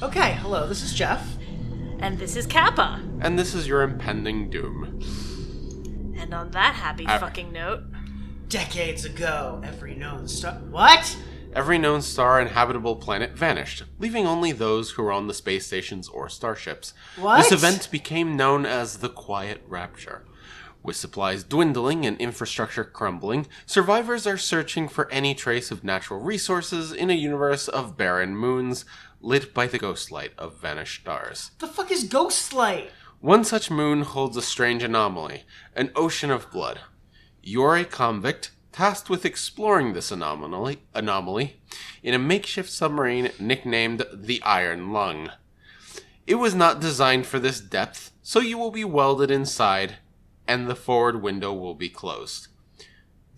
Okay, hello, this is Jeff. And this is Kappa. And this is your impending doom. And on that happy fucking note... Decades ago, every known star... What? Every known star and habitable planet vanished, leaving only those who were on the space stations or starships. What? This event became known as the Quiet Rapture. With supplies dwindling and infrastructure crumbling, survivors are searching for any trace of natural resources in a universe of barren moons, lit by the ghost light of vanished stars. The fuck is ghost light? One such moon holds a strange anomaly, an ocean of blood. You're a convict, tasked with exploring this anomaly in a makeshift submarine nicknamed the Iron Lung. It was not designed for this depth, so you will be welded inside, and the forward window will be closed.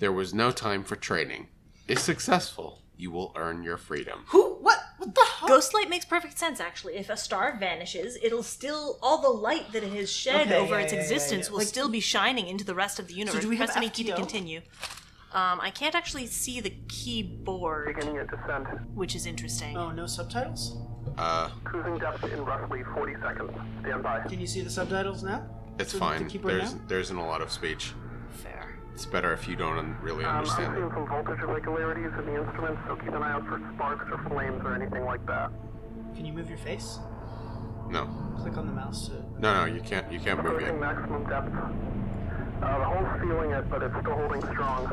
There was no time for training. If successful, you will earn your freedom. Who? What? What the hell? Ghost light makes perfect sense, actually. If a star vanishes, it'll still... All the light that it has shed over its existence will still be shining into the rest of the universe. So do we have Press any key to FTO? continue. I can't actually see the keyboard, Beginning at descent. which is interesting. Oh, no subtitles? Cruising depth in roughly 40 seconds. Stand by. Can you see the subtitles now? It's So fine. the keyboard There isn't a lot of speech. Fair. It's better if you don't really I'm understand seeing it. some voltage irregularities in the instruments, so keep an eye out for sparks or flames or anything like that. Can you move your face? No. Click on the mouse to... No, you can't move Approaching yet. maximum depth. The hull's feeling it, but it's still holding strong.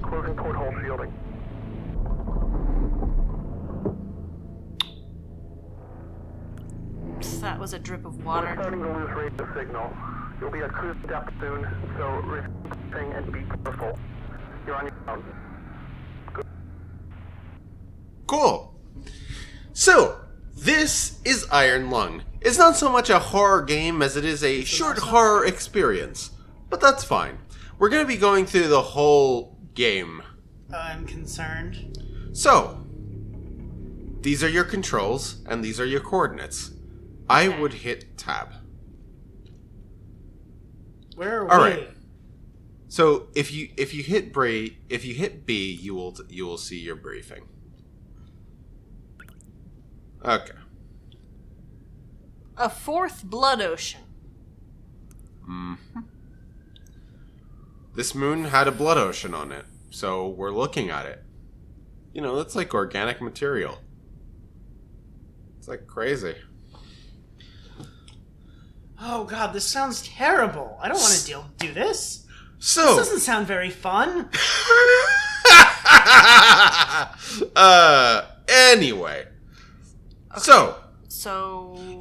Closing porthole shielding. That was a drip of We're water. starting to lose radio signal. You'll be at cruise depth soon, so receive and be careful. You're on your own. Cool. So, this is Iron Lung. It's not so much a horror game as it is a short horror experience. But that's fine. We're going to be going through the whole game. I'm concerned. So, these are your controls, and these are your coordinates. I would hit tab. Where are we? All right. So if you hit B, you will see your briefing. Okay. A fourth blood ocean. This moon had a blood ocean on it, so we're looking at it. You know, that's like organic material. It's like crazy. Oh god, this sounds terrible. I don't want to do this. So This doesn't sound very fun. Anyway. So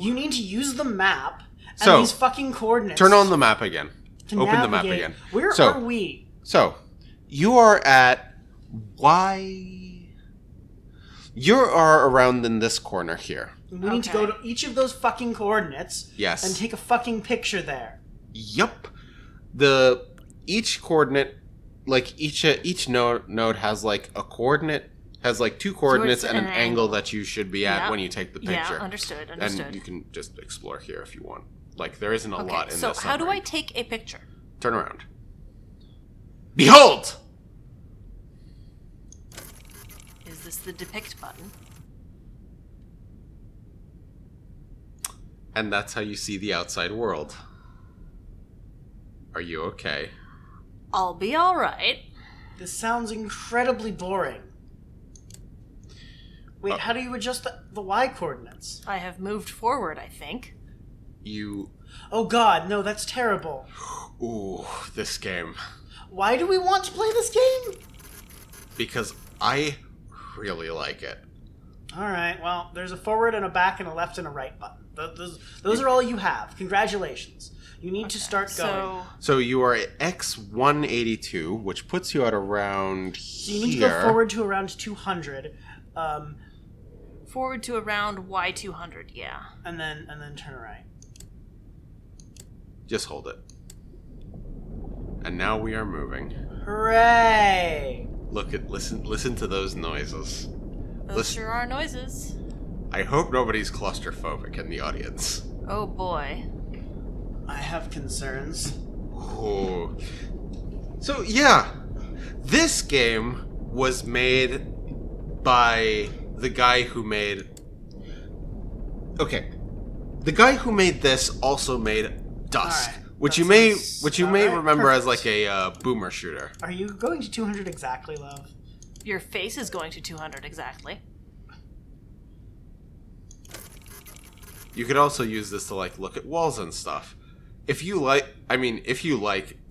You need to use the map and So, these fucking coordinates. turn on the map again. to Open the map navigate. again. Where So- are we? So, you are at Y. You are around in this corner here. We need to go to each of those fucking coordinates. Yes. And take a fucking picture there. Yup. Each coordinate, like each node has like a coordinate, has like two coordinates and an angle that you should be at when you take the picture. Yeah, understood. And you can just explore here if you want. Like there isn't a lot in so this. how do I submarine. take a picture? Turn around? Behold! Is this the depict button? And that's how you see the outside world. Are you okay? I'll be alright. This sounds incredibly boring. Wait, how do you adjust the Y coordinates? I have moved forward, I think. You... Oh god, no, that's terrible. Ooh, this game. Why do we want to play this game? Because I really like it. Alright, well, there's a forward and a back and a left and a right button. Those are all you have. Congratulations. You need to start going. So you are at X182, which puts you at around So you need to go forward to around 200. Forward to around Y200, yeah. And then turn right. Just hold it. And now we are moving. Hooray! Listen to those noises. Those sure are noises. I hope nobody's claustrophobic in the audience. Oh boy. I have concerns. Ooh. So yeah, this game was made by the guy who made... Okay. The guy who made this also made Dusk, Alright, which that you may sounds remember as perfect. like a boomer shooter. Are you going to 200 exactly, love? Your face is going to 200 exactly. You could also use this to like look at walls and stuff. If you like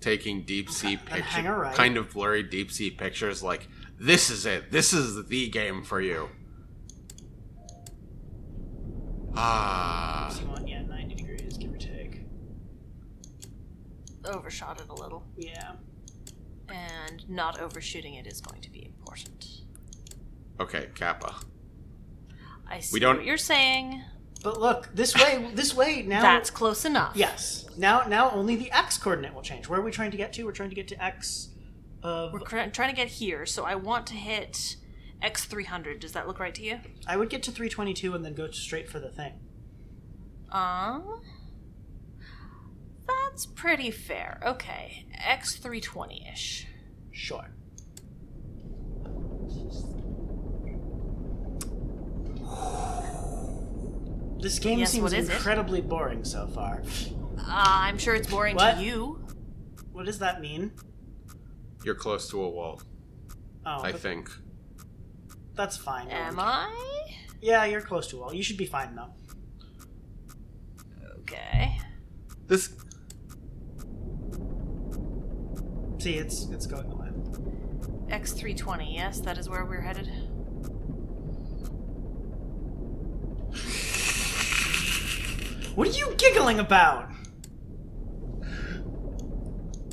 taking deep sea hang picture, a right. kind of blurry deep sea pictures, like this is it. This is the game for you. Ah. Somewhat, yeah, 90 degrees, give or take. Overshot it a little. Yeah. And not overshooting it is going to be important. Okay, Kappa. I see We don't- what you're saying. But look, this way now. That's close enough. Yes. Now only the x coordinate will change. Where are we trying to get to? We're trying to get to x of... We're trying to get here, so I want to hit X 300. Does that look right to you? I would get to 322 and then go straight for the thing. That's pretty fair. Okay, X 320-ish. Sure. This game Yes, seems what is it? incredibly boring so far. I'm sure it's boring What? to you. What does that mean? You're close to a wall, Oh, I but think. that's fine. Am I? Yeah, you're close to a wall. You should be fine though. Okay. This See, it's going away. X 320. Yes, that is where we're headed. What are you giggling about?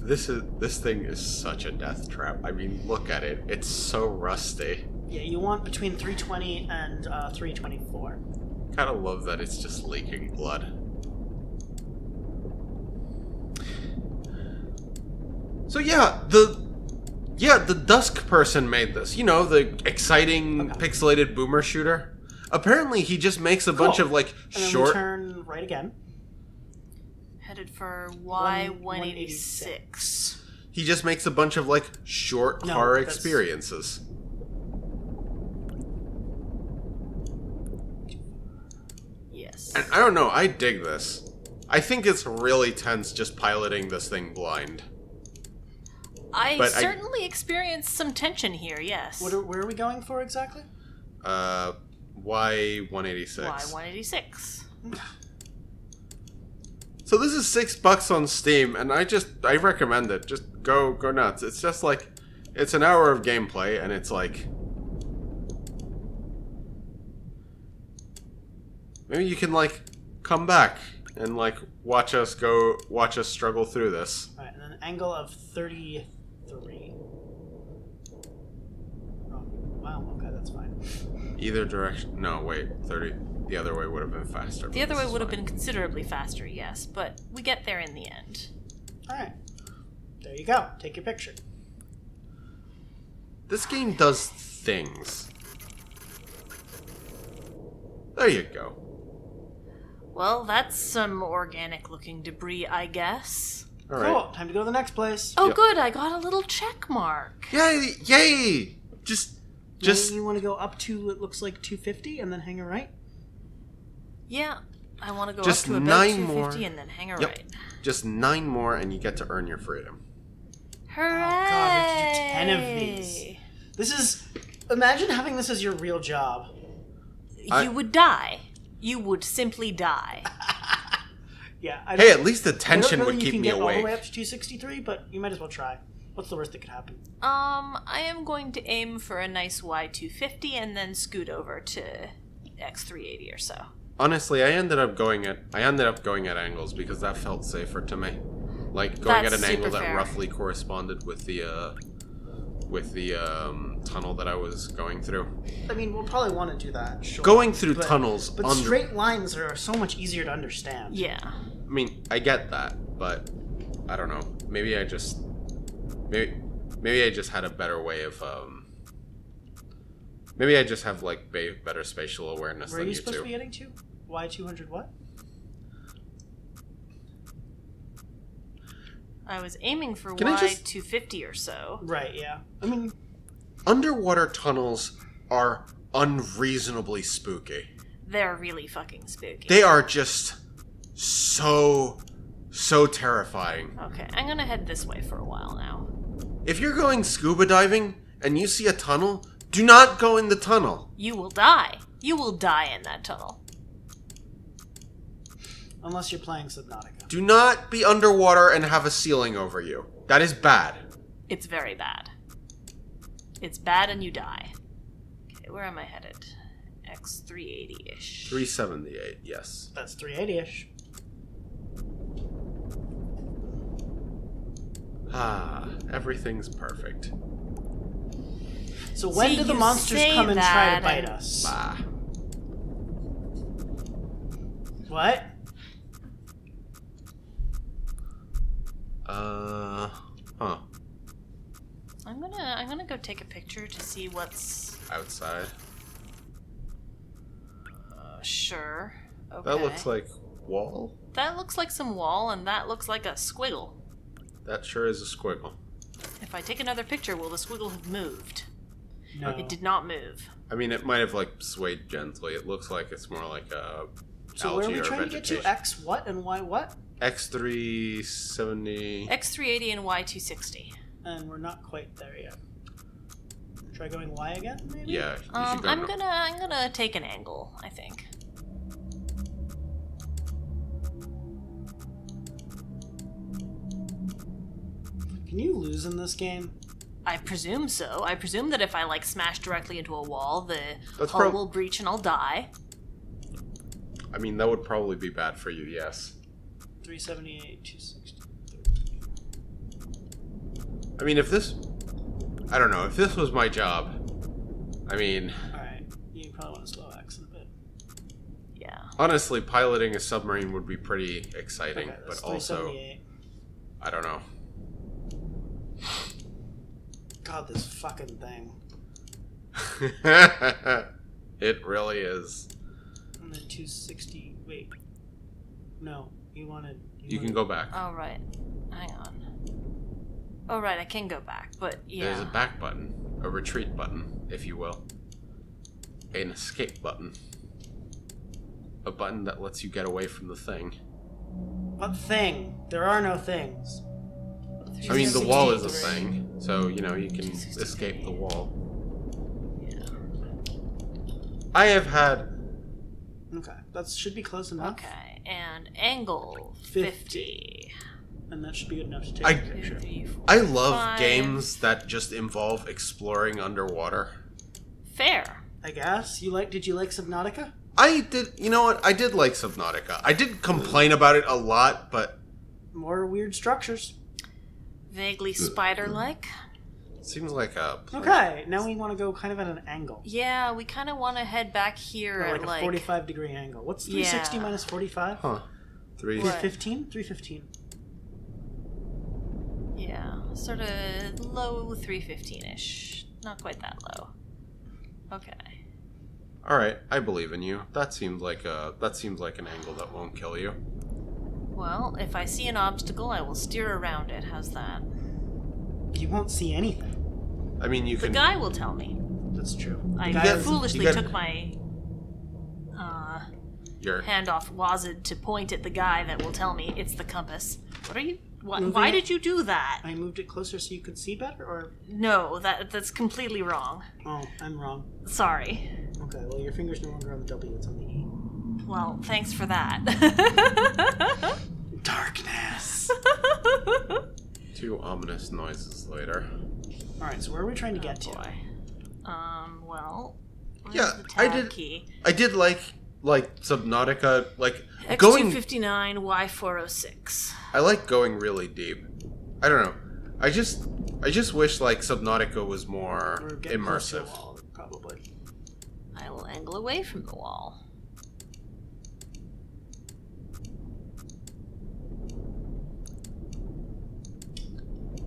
this thing is such a death trap. I mean, look at it. It's so rusty. Yeah, you want between 320 and 324. Kind of love that it's just leaking blood. So yeah, the Dusk person made this. You know, the exciting pixelated boomer shooter. Apparently, he just makes a bunch Cool. of like And then short. we turn right again. Headed for Y 186. He just makes a bunch of like short No, horror that's- experiences. Yes. And I don't know, I dig this. I think it's really tense just piloting this thing blind. I but I- certainly experienced some tension here, yes. Where are we going for exactly? Y186. Y 186. So this is $6 on Steam, and I recommend it. Just go nuts. It's just like, it's an hour of gameplay, and it's like, maybe you can like come back and like watch us struggle through this. All right, and then angle of 33. Oh, wow. Okay, that's fine. Either direction. No, wait. 30. The other way would have been faster. The other way would have been considerably faster, yes, but we get there in the end. All right, there you go. Take your picture. This game does things. There you go. Well, that's some organic-looking debris, I guess. All right. Cool. Time to go to the next place. Oh, Yep. good, I got a little check mark. Yay! Just You want to go up to it looks like 250 and then hang a right. Yeah, I want to go Just up to about 9 250 more. and then hang a Yep. right. Just 9 more, and you get to earn your freedom. Hooray! God, we have to do 10 of these. This is... Imagine having this as your real job. You would die. You would simply die. Yeah. Hey, at least the I don't tension know would that you keep can me get all the way awake. up to 263, but you might as well try. What's the worst that could happen? I am going to aim for a nice Y250 and then scoot over to X380 or so. Honestly, I ended up going at angles because that felt safer to me. Like going That's at an angle super that fair. roughly corresponded with the tunnel that I was going through. I mean, we'll probably want to do that. Sure. Going through But- tunnels But on straight lines are so much easier to understand. Yeah. I mean, I get that, but I don't know. Maybe I just had a better way of maybe I just have like better spatial awareness Where are than you you supposed two. to be getting to? Y200 what? I was aiming for Can I just- Y250 or so. Right, yeah. I mean, Underwater tunnels are unreasonably spooky. They're really fucking spooky. They are just so terrifying. Okay, I'm gonna head this way for a while now. If you're going scuba diving and you see a tunnel, do not go in the tunnel. You will die. You will die in that tunnel. Unless you're playing Subnautica. Do not be underwater and have a ceiling over you. That is bad. It's very bad. It's bad and you die. Okay, where am I headed? X380-ish. 378, yes. That's 380-ish. Ah, everything's perfect. So when See, do the you monsters say come and try that to bite and- us? Bah. What? Huh. I'm gonna go take a picture to see what's Outside. sure. Okay. That looks like wall. That looks like some wall, and that looks like a squiggle. That sure is a squiggle. If I take another picture, will the squiggle have moved? No. It did not move. I mean, it might have like swayed gently. It looks like it's more like a So where are algae we or trying to get vegetation. to? X what and Y what? X370. X380 and Y260. And we're not quite there yet. Try going Y again, maybe? Yeah, you should go. I'm gonna take an angle, I think. Can you lose in this game? I presume so. I presume that if I like smash directly into a wall, the That's hull prob- will breach and I'll die. I mean, that would probably be bad for you, yes. 378, 260. I mean, if this... I don't know. If this was my job, I mean... Alright, you probably want to slow X in a bit. Yeah. Honestly, piloting a submarine would be pretty exciting, Okay, but that's also... 378. I don't know. God, this fucking thing. It really is. And then 260. Wait. No, you wanted. You can go back. All right. Hang on. Oh right, I can go back, but yeah. There's a back button. A retreat button, if you will. An escape button. A button that lets you get away from the thing. What thing? There are no things. I mean, the wall is a 263. thing, so, you know, you can 263. escape the wall. Yeah. I have had... Okay, that should be close enough. Okay, and angle 50. 50. And that should be good enough to take I- a picture. 3, 4, I love 5. games that just involve exploring underwater. Fair. I guess. Did you like Subnautica? I did, you know what? I did like Subnautica. I did complain about it a lot, but More weird structures. Vaguely spider-like. it seems like a... Okay, now we want to go kind of at an angle. Yeah, we kind of want to head back here Or at like a 45-degree angle. What's 360 Yeah. minus 45? Huh. 3... What? 315? 315. Yeah, sort of low 315-ish. Not quite that low. Okay. Alright, I believe in you. That seems like an angle that won't kill you. Well, if I see an obstacle, I will steer around it. How's that? You won't see anything. I mean, you The can... guy will tell me. That's true. I get- foolishly you get- took my Your... hand off Wazid to point at the guy that will tell me it's the compass. What are you... Moving Why it? did you do that? I moved it closer so you could see better, or... No, that's completely wrong. Oh, I'm wrong. Sorry. Okay, well, your finger's no longer on the W, it's on the E. Well, thanks for that. Darkness! Two ominous noises later. Alright, so where are we trying to get to? Boy. Well... where's Yeah, the I tab did- Key? I did like Subnautica, going... X259, Y406. I like going really deep. I don't know. I just wish Subnautica was more We're getting close to the immersive. wall, probably. I will angle away from the wall.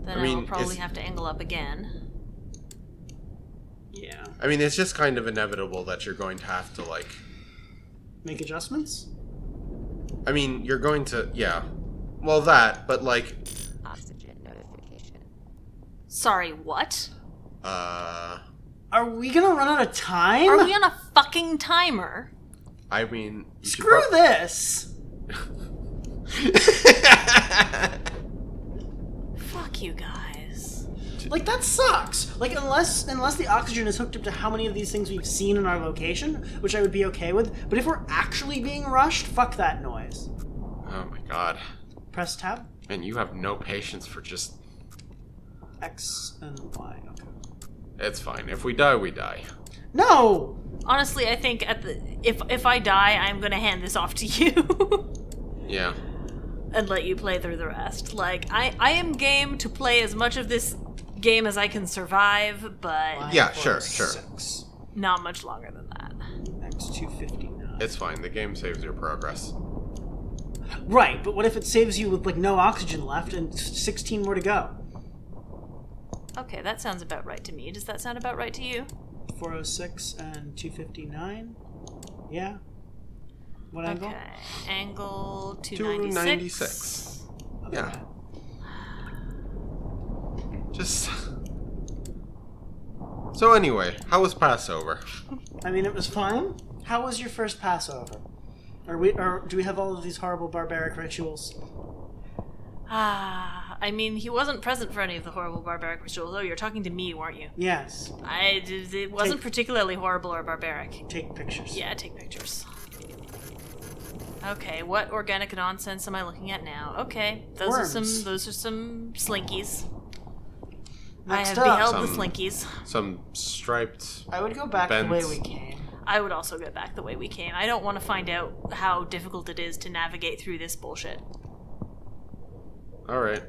Then I I mean, will probably it's- have to angle up again. Yeah. I mean, it's just kind of inevitable that you're going to have to Make adjustments? I mean, you're going to well that, but Oxygen notification. Sorry, what? Are we gonna run out of time? Are we on a fucking timer? I mean... Screw this! Fuck you guys. Like, that sucks. Like, unless the oxygen is hooked up to how many of these things we've seen in our location, which I would be okay with, but if we're actually being rushed, fuck that noise. Oh my god. Press tab. Man, you have no patience for just... X and Y, okay. It's fine. If we die, we die. No! Honestly, I think if I die, I'm gonna hand this off to you. Yeah. And let you play through the rest. Like, I am game to play as much of this game as I can survive, but Yeah, sure. 6. not much longer than that. X259. It's fine. The game saves your progress. Right, but what if it saves you with, like, no oxygen left and 16 more to go? Okay, that sounds about right to me. Does that sound about right to you? 406 and 259. Yeah. What angle? Okay. Angle 296. 296. Yeah. Just... So anyway, how was Passover? I mean, it was fine. How was your first Passover? Or do we have all of these horrible barbaric rituals? I mean, he wasn't present for any of the horrible barbaric rituals. Oh, you're talking to me, weren't you? Yes. It wasn't particularly horrible or barbaric. Take pictures. Yeah, take pictures. Okay, what organic nonsense am I looking at now? Okay, those Worms. are some slinkies. Next I have up. beheld the slinkies. Some striped... I would go back Bent. the way we came. I would also go back the way we came. I don't want to find out how difficult it is to navigate through this bullshit. Alright.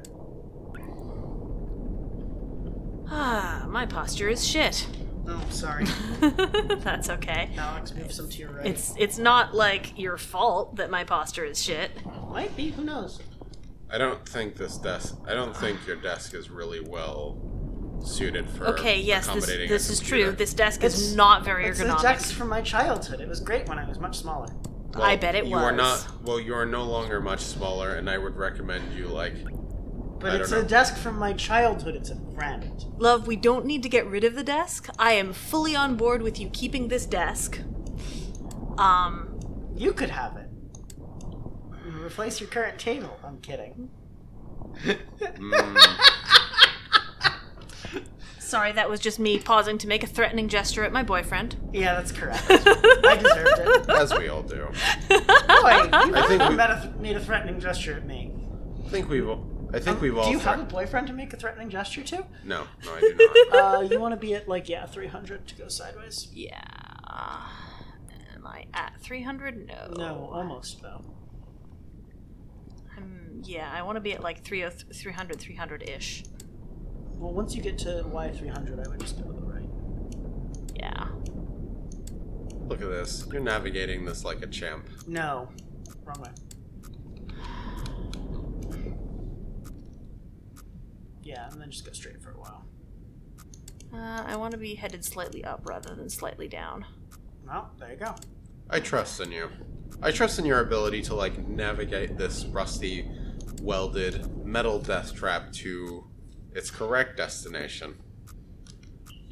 Ah, my posture is shit. Oh, sorry. That's okay. Alex, move some to your right. It's not like your fault that my posture is shit. Might be, who knows? I don't think your desk is really well suited for Okay, yes, accommodating this a is computer. true. This desk It's- is not very It's the ergonomic. desk from my childhood. It was great when I was much smaller. Well, I bet it you was. are not. Well, you are no longer much smaller, and I would recommend you But I it's don't a know. desk from my childhood. It's a friend. Love, we don't need to get rid of the desk. I am fully on board with you keeping this desk. You could have it. And replace your current table. I'm kidding. Sorry, that was just me pausing to make a threatening gesture at my boyfriend. Yeah, that's correct. I deserved it. as we all do. Boy, you I think made a threatening gesture at me. I think we've all. Do you have a boyfriend to make a threatening gesture to? No, I do not. You want to be at 300 to go sideways? Yeah. Am I at 300? No. No, almost though. Yeah, I want to be at 300, 300-ish. Well, once you get to Y300, I would just go to the right. Yeah. Look at this. You're navigating this like a champ. No, wrong way. Yeah, and then just go straight for a while. I want to be headed slightly up rather than slightly down. Well, there you go. I trust in you. I trust in your ability to navigate this rusty, welded metal death trap to its correct destination.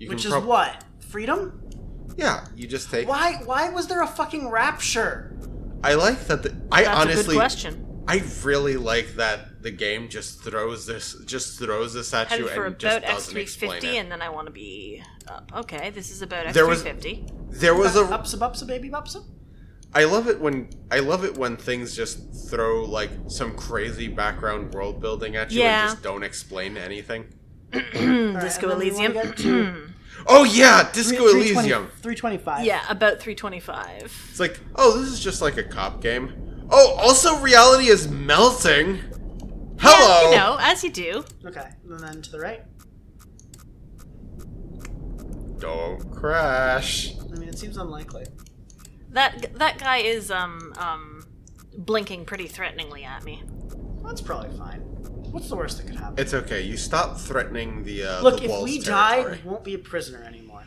Which is what? Freedom? Yeah, you just take. Why was there a fucking rapture? I like that. That's honestly, a good question. I really like that the game just throws this at Headed you for and just about doesn't explain X350, it. and then I want to be up. Okay, this is about There was- X350. There was a. Upsa bupsa baby bupsa? I love it when things just throw some crazy background world building at you Yeah. and just don't explain anything. Disco Elysium. Oh yeah, Disco Elysium. 325. Yeah, about 325. It's like, oh, this is just like a cop game. Oh, also reality is melting. Hello. Yeah, as you do. Okay, and then to the right. Don't crash. I mean, it seems unlikely. That guy is blinking pretty threateningly at me. That's probably fine. What's the worst that could happen? It's okay. You stop threatening the Look, the if wall's we territory. die, we won't be a prisoner anymore.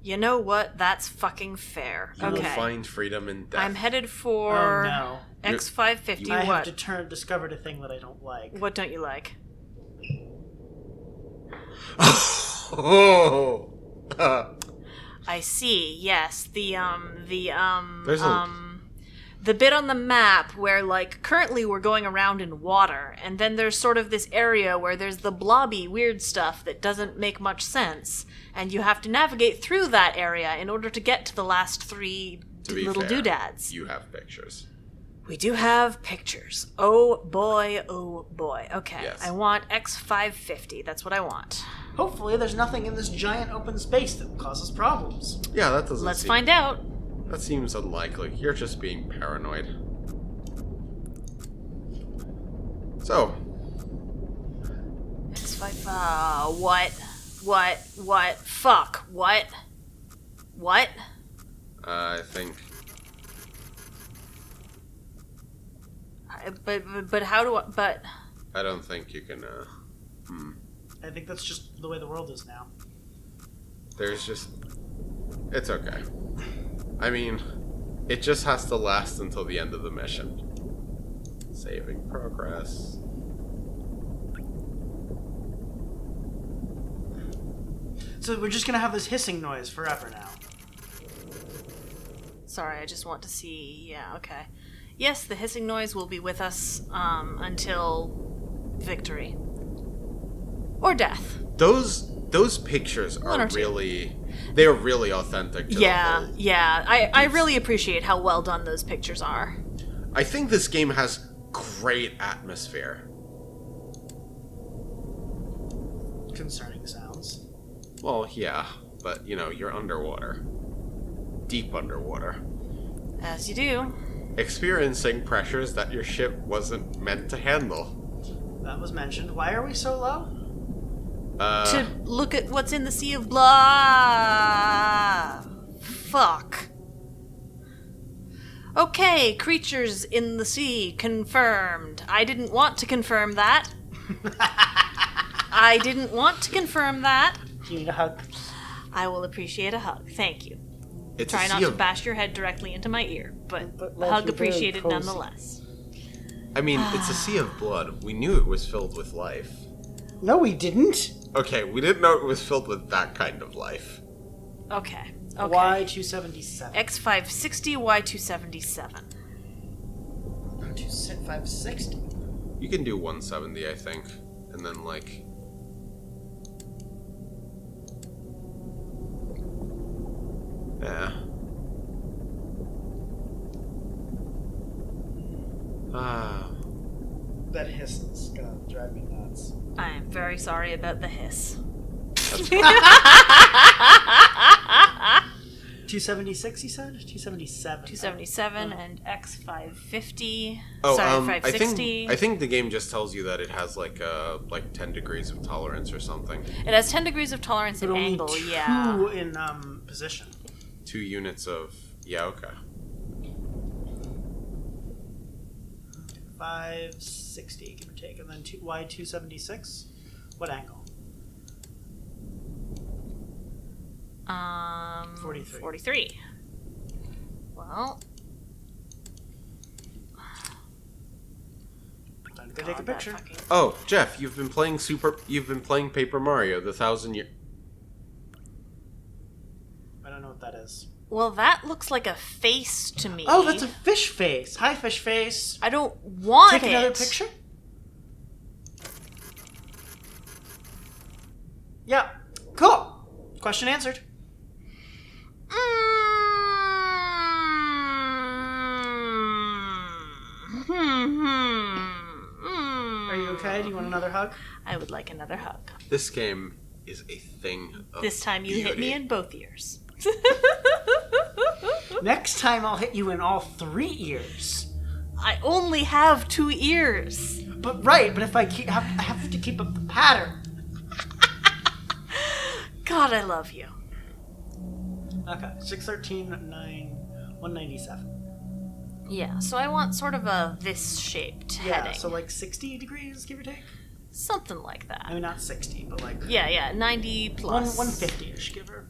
You know what? That's fucking fair. You will Okay. find freedom in death. I'm headed for Oh no. X550. I What? have discovered a thing that I don't like. What don't you like? Oh. I see. Yes, There's the bit on the map where, like, currently we're going around in water, and then there's sort of this area where there's the blobby weird stuff that doesn't make much sense, and you have to navigate through that area in order to get to the last three little doodads. You have pictures. We do have pictures. Oh boy, oh boy. Okay, Yes. I want X550. That's what I want. Hopefully, there's nothing in this giant open space that will cause us problems. Yeah, that doesn't Let's seem... find out. That seems unlikely. You're just being paranoid. So, X5. What? Fuck. What? I think... But how do I... But... I don't think you can, I think that's just the way the world is now. There's just... It's okay. I mean, it just has to last until the end of the mission. Saving progress. So we're just gonna have this hissing noise forever now. Sorry, I just want to see... Yeah, okay. Yes, the hissing noise will be with us until victory. Or death. Those pictures One are or two. really... They're really authentic to the whole... Yeah. I really appreciate how well done those pictures are. I think this game has great atmosphere. Concerning sounds. Well, yeah, but, you know, you're underwater. Deep underwater. As you do. Experiencing pressures that your ship wasn't meant to handle. That was mentioned. Why are we so low? To look at what's in the sea of blah. Fuck. Okay, creatures in the sea confirmed. I didn't want to confirm that. I didn't want to confirm that. Do you need a hug? I will appreciate a hug. Thank you. It's Try a not sea to of... bash your head directly into my ear, but like hug you're very appreciated cozy. nonetheless. I mean, it's a sea of blood. We knew it was filled with life. No, we didn't. Okay, we didn't know it was filled with that kind of life. Okay. Y277. X560, Y277. 560. You can do 170, I think. And then, like... Yeah. Ah. That hiss is gonna drive me nuts. I am very sorry about the hiss. 276, you said? 277. 277 and X550. Oh, Sorry, I 560. think the game just tells you that it has like 10 degrees of tolerance or something. It has 10 degrees of tolerance But in only angle, two yeah. in position. 2 units of... Yeah, okay. 560, give or take. And then Y276? What angle? 43. 43. Well, Time to go take a God, that picture. fucking- Oh, Jeff, you've been playing Paper Mario, the 1000-year... I don't know what that is. Well, that looks like a face to me. Oh, that's a fish face. Hi, fish face. I don't want Take it. another picture? Yeah. Cool. Question answered. Are you okay? Do you want another hug? I would like another hug. This game is a thing of This time you hit me beauty. in both ears. Next time I'll hit you in all 3 ears. I only have 2 ears. But if I have to keep up the pattern. God, I love you. Okay, 613, 197. Yeah, so I want sort of a this-shaped Yeah, heading. so like 60 degrees, give or take. Something like that. I mean, not 60, but like Yeah, 90 plus. 150-ish, give or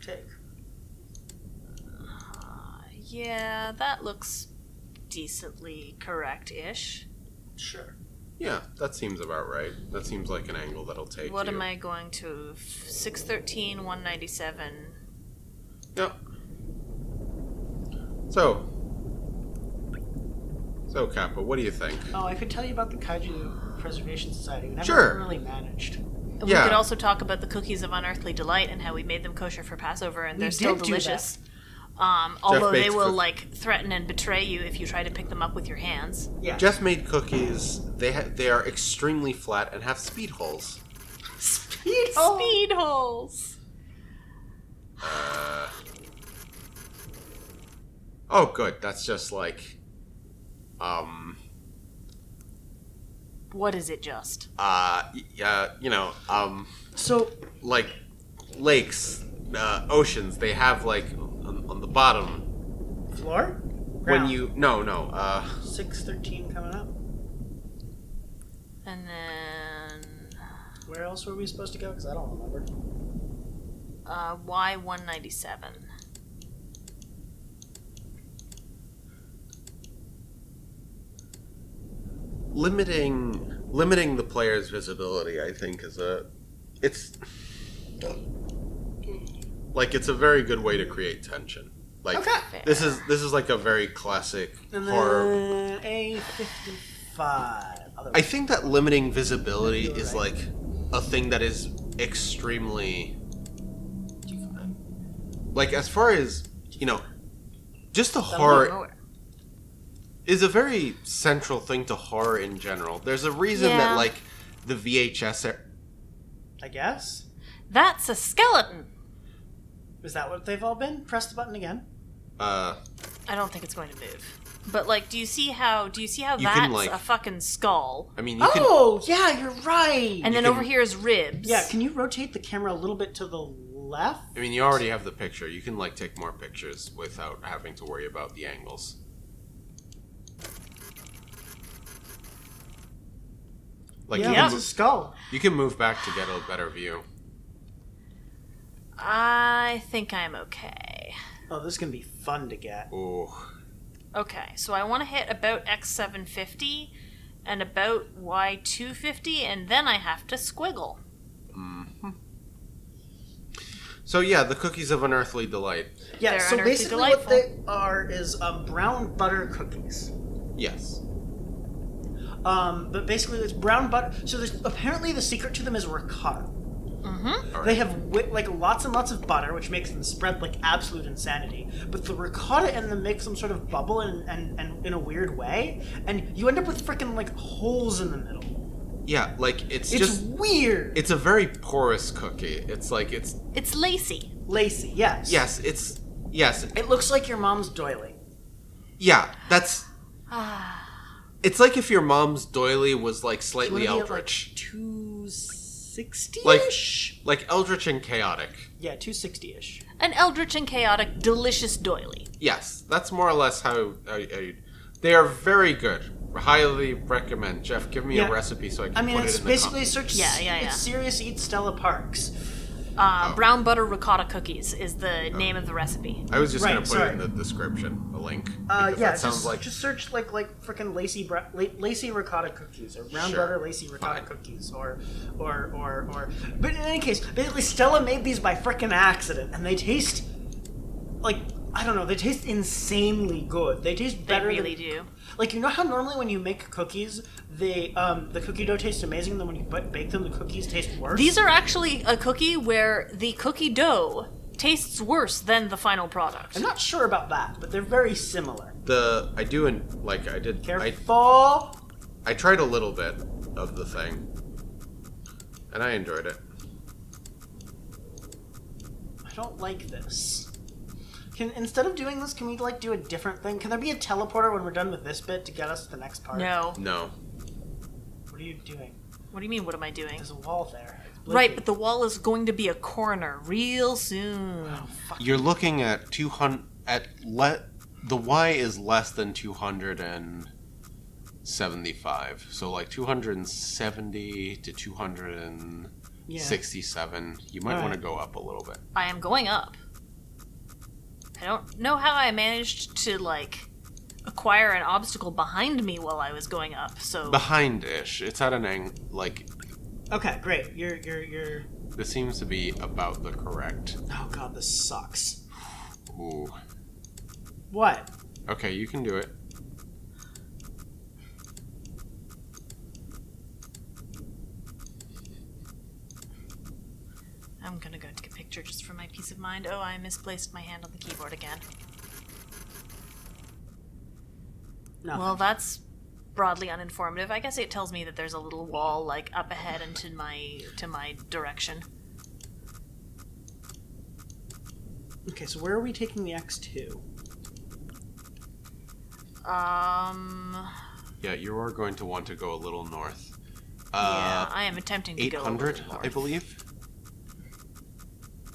take. Yeah, that looks decently correct-ish. Sure. Yeah, that seems about right. That seems like an angle that'll take What you. am I going to... 613, 197... Yep. So, Kappa, what do you think? Oh, I could tell you about the Kaiju Preservation Society. We never Sure. really managed. And Yeah. we could also talk about the cookies of unearthly delight and how we made them kosher for Passover, and We they're still did do delicious. Although they bakes will cook- like threaten and betray you if you try to pick them up with your hands. Yeah. Jeff made cookies. They are extremely flat and have speed holes. Speed Speed holes. Oh, good. That's just like, What is it just? So, like lakes, oceans. They have like on the bottom floor? when you 613 coming up. And then Where else were we supposed to go? Because I don't remember. Y197. limiting the player's visibility, I think, it's a very good way to create tension. Like Okay. this is like a very classic And horror. then A55. I think that limiting visibility You're is right. like a thing that is extremely, like, as far as just the horror Nowhere. is a very central thing to horror in general. There's a reason Yeah. that like the VHS I guess. That's a skeleton. Is that what they've all been? Press the button again. I don't think it's going to move. But like, do you see how You that's can, like- a fucking skull? I mean, you can. Oh, yeah, you're right. And then can- over here is ribs. yeah, can you rotate the camera a little bit to the left? I mean, you already have the picture. You can like take more pictures without having to worry about the angles. Like yeah, you, can it's a move, skull. you can move back to get a better view. I think I'm okay. Oh, this is going to be fun to get. Ooh. Okay, so I want to hit about X750 and about Y250, and then I have to squiggle. So yeah, the cookies of unearthly delight. Yeah, They're so unearthly basically what delightful. they are is brown butter cookies. Yes. But basically it's brown butter. So there's apparently the secret to them is ricotta. Mm-hmm. All right. They have like lots and lots of butter, which makes them spread like absolute insanity. But the ricotta in them makes them sort of bubble and in a weird way, and you end up with freaking like holes in the middle. Yeah, like it's It's just weird. it's a very porous cookie. It's like it's It's lacy. Lacy, yes. yes, it's yes. It looks like your mom's doily. Yeah, that's it's like if your mom's doily was like slightly eldritch. 260-ish? Like eldritch and chaotic. Yeah, 260-ish. An eldritch and chaotic, delicious doily. Yes, that's more or less how they are very good. Highly recommend. Jeff, give me Yeah. a recipe so I can I mean, put it's it in basically the search. Yeah. It's Serious Eat Stella Parks. Brown butter ricotta cookies is the name of the recipe. I was just Right, gonna put sorry. it in the description, a link. Because Yeah, that sounds just, like just search like freaking lacy ricotta cookies or brown Sure. butter lacy ricotta Fine. cookies or. But in any case, basically Stella made these by freaking accident, and they taste like I don't know. They taste insanely good. They taste They better. really than, do. Like, you know how normally when you make cookies, the cookie dough tastes amazing, then when you bake them, the cookies taste worse? These are actually a cookie where the cookie dough tastes worse than the final product. I'm not sure about that, but they're very similar. I did. Careful! I tried a little bit of the thing, and I enjoyed it. I don't like this. Instead of doing this, can we, like, do a different thing? Can there be a teleporter when we're done with this bit to get us to the next part? No. No. What are you doing? What do you mean, what am I doing? There's a wall there. It's Right, blinking. but the wall is going to be a corner real soon. Oh, fuck. You're looking at 200 the Y is less than 275. So like 270 to 267. You might want to Alright. go up a little bit. I am going up. I don't know how I managed to, like, acquire an obstacle behind me while I was going up, so... Behind-ish. It's at an angle, like, Okay, great. You're... this seems to be about the correct. Oh god, this sucks. What? Okay, you can do it. I'm gonna go take a picture just for my peace of mind. Oh, I misplaced my hand on the keyboard again. No. Well, that's broadly uninformative. I guess it tells me that there's a little wall, like, up ahead and to my direction. Okay, so where are we taking the X2? Yeah, you are going to want to go a little north. Yeah, I am attempting to go a 800, little north. I believe.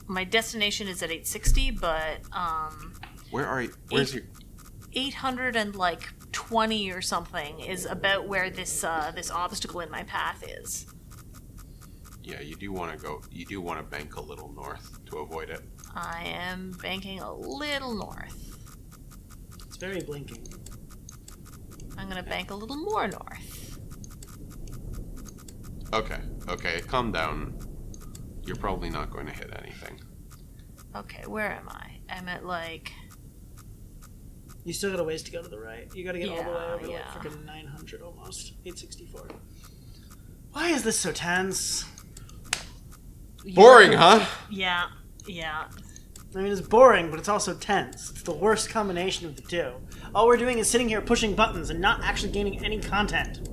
My destination is at 860, but, Where are you? Where's your... 820 or something is about where this obstacle in my path is. Yeah, you do want to go... You do want to bank a little north to avoid it. I am banking a little north. It's very blinking. I'm gonna bank a little more north. Okay, calm down. You're probably not going to hit anything. Okay, where am I? I'm at, like... You still got a ways to go to the right. You gotta get all the way over Yeah. like freaking 900 almost. 864. Why is this so tense? Boring, huh? Yeah. I mean, it's boring, but it's also tense. It's the worst combination of the two. All we're doing is sitting here pushing buttons and not actually gaining any content.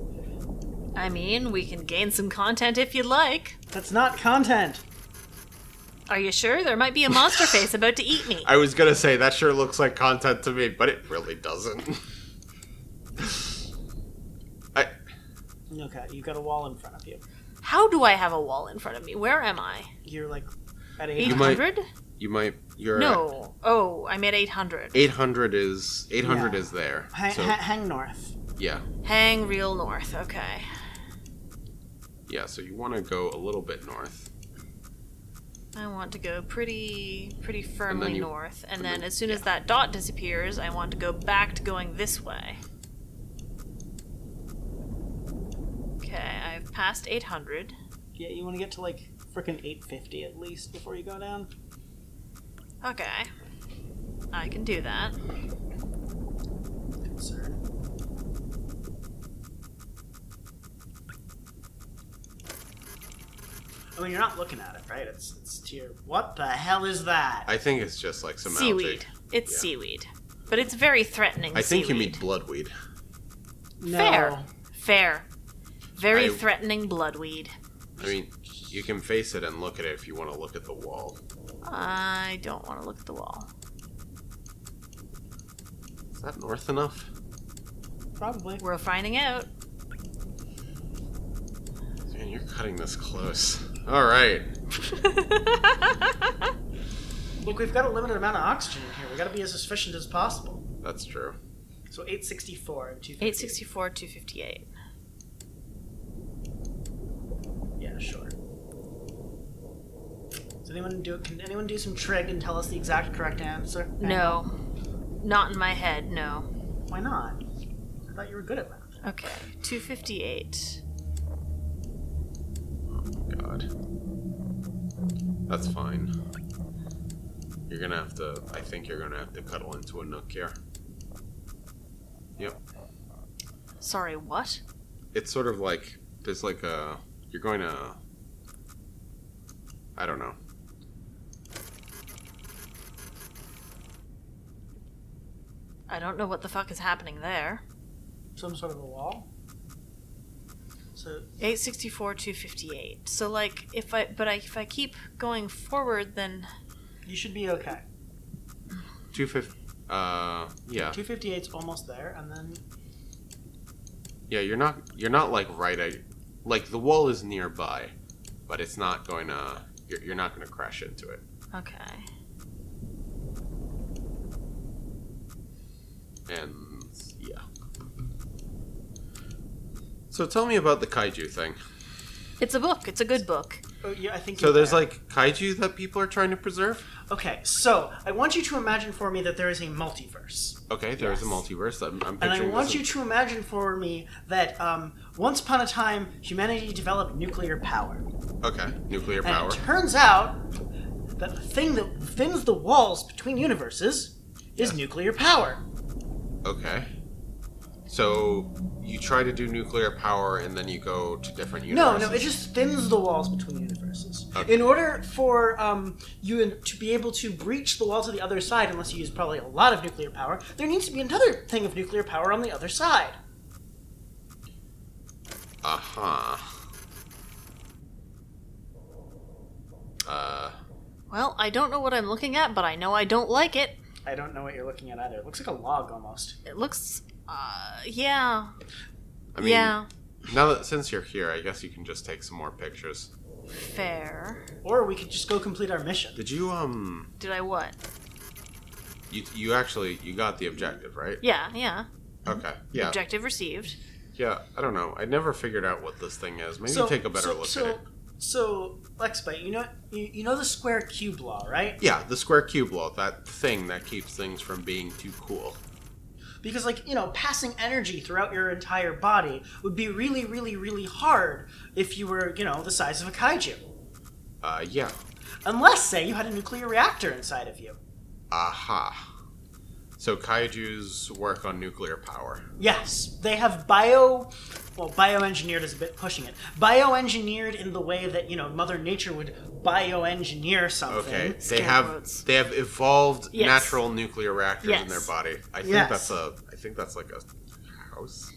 I mean, we can gain some content if you'd like. That's not content. Are you sure? There might be a monster face about to eat me. I was gonna say, that sure looks like content to me, but it really doesn't. Okay, you got a wall in front of you. How do I have a wall in front of me? Where am I? You're like at 800? You're No. Oh, I'm at 800. 800 is Yeah. there. Hang north. Yeah. Hang real north. Okay. Yeah, so you want to go a little bit north. I want to go pretty firmly you- north, and and then then- as soon as that dot disappears, I want to go back to going this way. Okay, I've passed 800. Yeah, you want to get to like frickin' 850 at least before you go down. Okay. I can do that. Concern. I mean, you're not looking at it, right? It's to your... What the hell is that? I think it's just like some Seaweed. algae. It's Yeah. seaweed. But it's very threatening I think you seaweed. mean bloodweed. No. Fair. Very I- threatening bloodweed. I mean, you can face it and look at it if you want to look at the wall. I don't want to look at the wall. Is that north enough? Probably. We're finding out. Man, you're cutting this close. Alright. Look, we've got a limited amount of oxygen in here. We gotta be as efficient as possible. That's true. So 864 and 250. 864, 258. Yeah, sure. Can anyone do some trig and tell us the exact correct answer? No. Not in my head, no. Why not? I thought you were good at that. Okay. 258. God. That's fine. You're gonna have to... I think you're gonna have to cuddle into a nook here. Yep. Sorry, what? It's sort of like... There's like a... You're going to... I don't know. I don't know what the fuck is happening there. Some sort of a wall? So 864, 258. So, like, if I keep going forward, then... you should be okay. 250... yeah. 258's almost there, and then... Yeah, you're not like right at... Like, the wall is nearby, but it's not going to... You're not going to crash into it. Okay. And, yeah. So tell me about the kaiju thing. It's a book. It's a good book. Oh, yeah, I think So you're there's there. like kaiju that people are trying to preserve? Okay, so I want you to imagine for me that there is a multiverse. Okay, there's a Yes. multiverse. I'm And picturing I want this you to imagine for me that once upon a time, humanity developed nuclear power. Okay, nuclear And power. it turns out that the thing that thins the walls between universes is nuclear power. Okay. So you try to do nuclear power and then you go to different No, universes? no, it just thins the walls between universes. Okay. In order for you to be able to breach the wall to the other side, unless you use probably a lot of nuclear power, there needs to be another thing of nuclear power on the other side. Uh-huh. Well, I don't know what I'm looking at, but I know I don't like it. I don't know what you're looking at either. It looks like a log almost. It looks, yeah. I mean, Yeah. now that since you're here, I guess you can just take some more pictures. Fair. Or we could just go complete our mission. Did you, Did I what? you actually, you got the objective, right? Yeah. Okay, yeah. Objective received. Yeah, I don't know. I never figured out what this thing is. Maybe take a better look at it. So, Lexbite, you know the square cube law, right? Yeah, the square cube law, that thing that keeps things from being too cool. Because, passing energy throughout your entire body would be really, really, really hard if you were, the size of a kaiju. Yeah. Unless, say, you had a nuclear reactor inside of you. Aha. So kaijus work on nuclear power. Yes, they have bioengineered is a bit pushing it. Bioengineered in the way that, Mother Nature would bioengineer something. Okay, Scare they quotes. have evolved Yes. natural nuclear reactors in their Yes. body. I think Yes. that's like a house.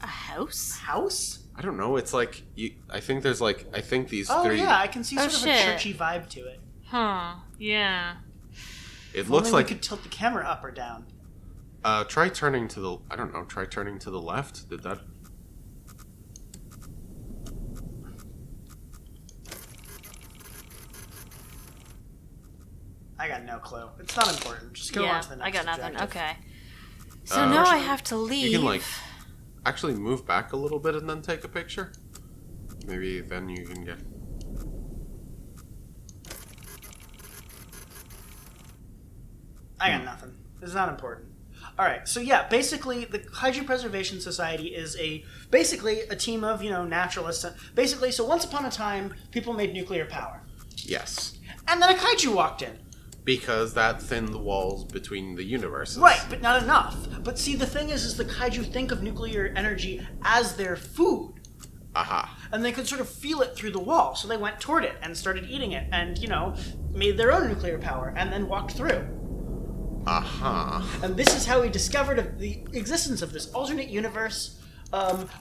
A house? House? I don't know. It's like I think these Oh, three. yeah, I can see Oh, sort of shit. a churchy vibe to it. Huh. Yeah. It Only looks we like. could tilt the camera up or down. Try turning to the. I don't know. Try turning to the left. Did that? I got no clue. It's not important. Just go on to the next I got nothing. objective. Okay. So now I have to leave. You can actually move back a little bit and then take a picture. Maybe then you can get. I got nothing. It's not important. All right, so yeah, basically, the Kaiju Preservation Society is basically a team of naturalists. Basically, so once upon a time, people made nuclear power, Yes. and then a kaiju walked in. Because that thinned the walls between the universes. Right, but not enough. But see, the thing is the kaiju think of nuclear energy as their food, Aha. and they could sort of feel it through the wall, so they went toward it and started eating it, and made their own nuclear power, and then walked through. Aha. And this is how we discovered the existence of this alternate universe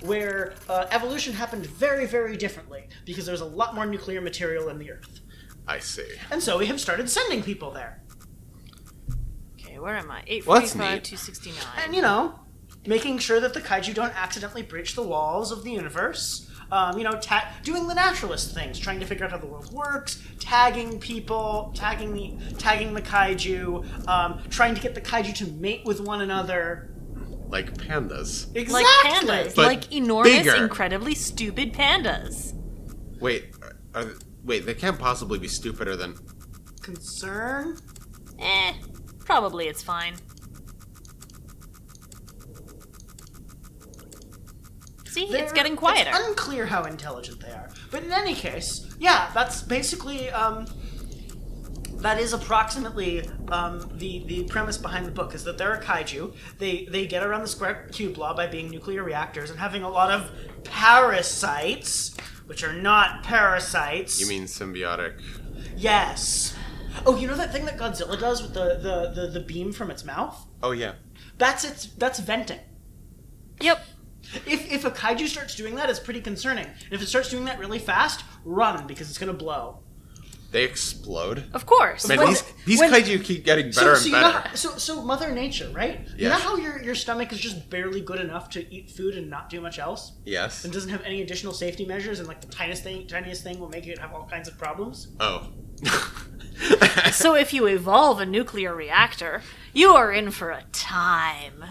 where evolution happened very, very differently because there's a lot more nuclear material in the Earth. I see. And so we have started sending people there. Okay, where am I? Well, that's 845, neat. 269. And, making sure that the kaiju don't accidentally breach the walls of the universe. Doing the naturalist things, trying to figure out how the world works, tagging people, tagging the kaiju, trying to get the kaiju to mate with one another. Like pandas. Exactly. Like pandas. But Like enormous, bigger. incredibly stupid pandas. Wait, they can't possibly be stupider than. Concern? Probably it's fine. See, it's getting quieter. It's unclear how intelligent they are. But in any case, yeah, that's basically, that is approximately the premise behind the book, is that they're a kaiju. They get around the square cube law by being nuclear reactors and having a lot of parasites, which are not parasites. You mean symbiotic? Yes. Oh, you know that thing that Godzilla does with the beam from its mouth? Oh, yeah. That's venting. Yep. If a kaiju starts doing that, it's pretty concerning. And if it starts doing that really fast, run, because it's going to blow. They explode? Of course. Man, When- these when- kaiju keep getting better and better. So Mother Nature, right? You Yeah. know how your stomach is just barely good enough to eat food and not do much else? Yes. And doesn't have any additional safety measures, and like the tiniest thing will make it have all kinds of problems? Oh. So if you evolve a nuclear reactor, you are in for a time.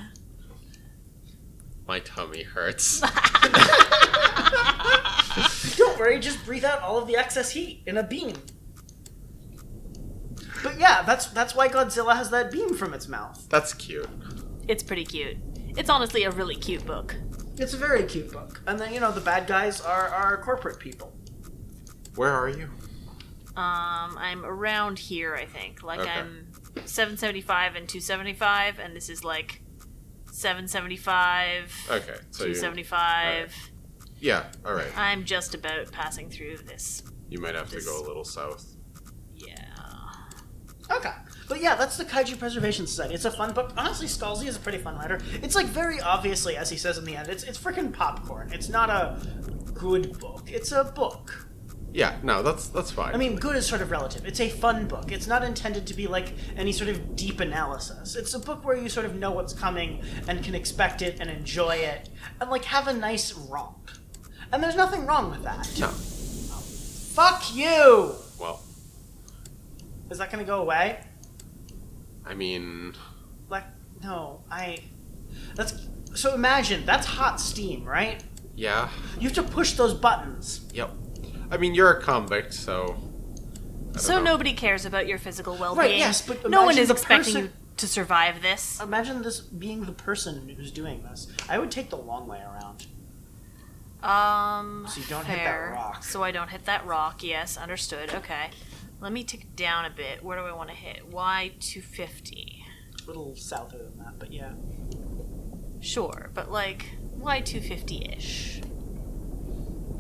My tummy hurts. Don't worry, just breathe out all of the excess heat in a beam. But yeah, that's why Godzilla has that beam from its mouth. That's cute. It's pretty cute. It's honestly a really cute book. It's a very cute book. And then, the bad guys are corporate people. Where are you? I'm around here, I think. Like Okay. I'm 775 and 275, and this is like 775. Okay, so 275. Yeah, all right. I'm just about passing through this. You might have to go a little south. Yeah. Okay. But yeah, that's the Kaiju Preservation Society. It's a fun book. Honestly, Scalzi is a pretty fun writer. It's like very obviously, as he says in the end, it's freaking popcorn. It's not a good book. It's a book. Yeah, no, that's fine. I mean, good is sort of relative. It's a fun book. It's not intended to be like any sort of deep analysis. It's a book where you sort of know what's coming and can expect it and enjoy it and like have a nice romp. And there's nothing wrong with that. No. Fuck you! Well, Is that gonna go away? I mean, Like, no, so imagine, that's hot steam, right? yeah. You have to push those buttons. Yep. I mean, you're a convict, so... I don't So know. nobody cares about your physical well-being. Right, yes, but no one imagine is the expecting person- you to survive this. Imagine this being the person who's doing this. I would take the long way around. So you don't hit that fair. rock. So I don't hit that rock. Yes, understood. Okay. Let me tick down a bit. Where do I want to hit? Y250. A little souther than that, but yeah. Sure, but like Y250-ish.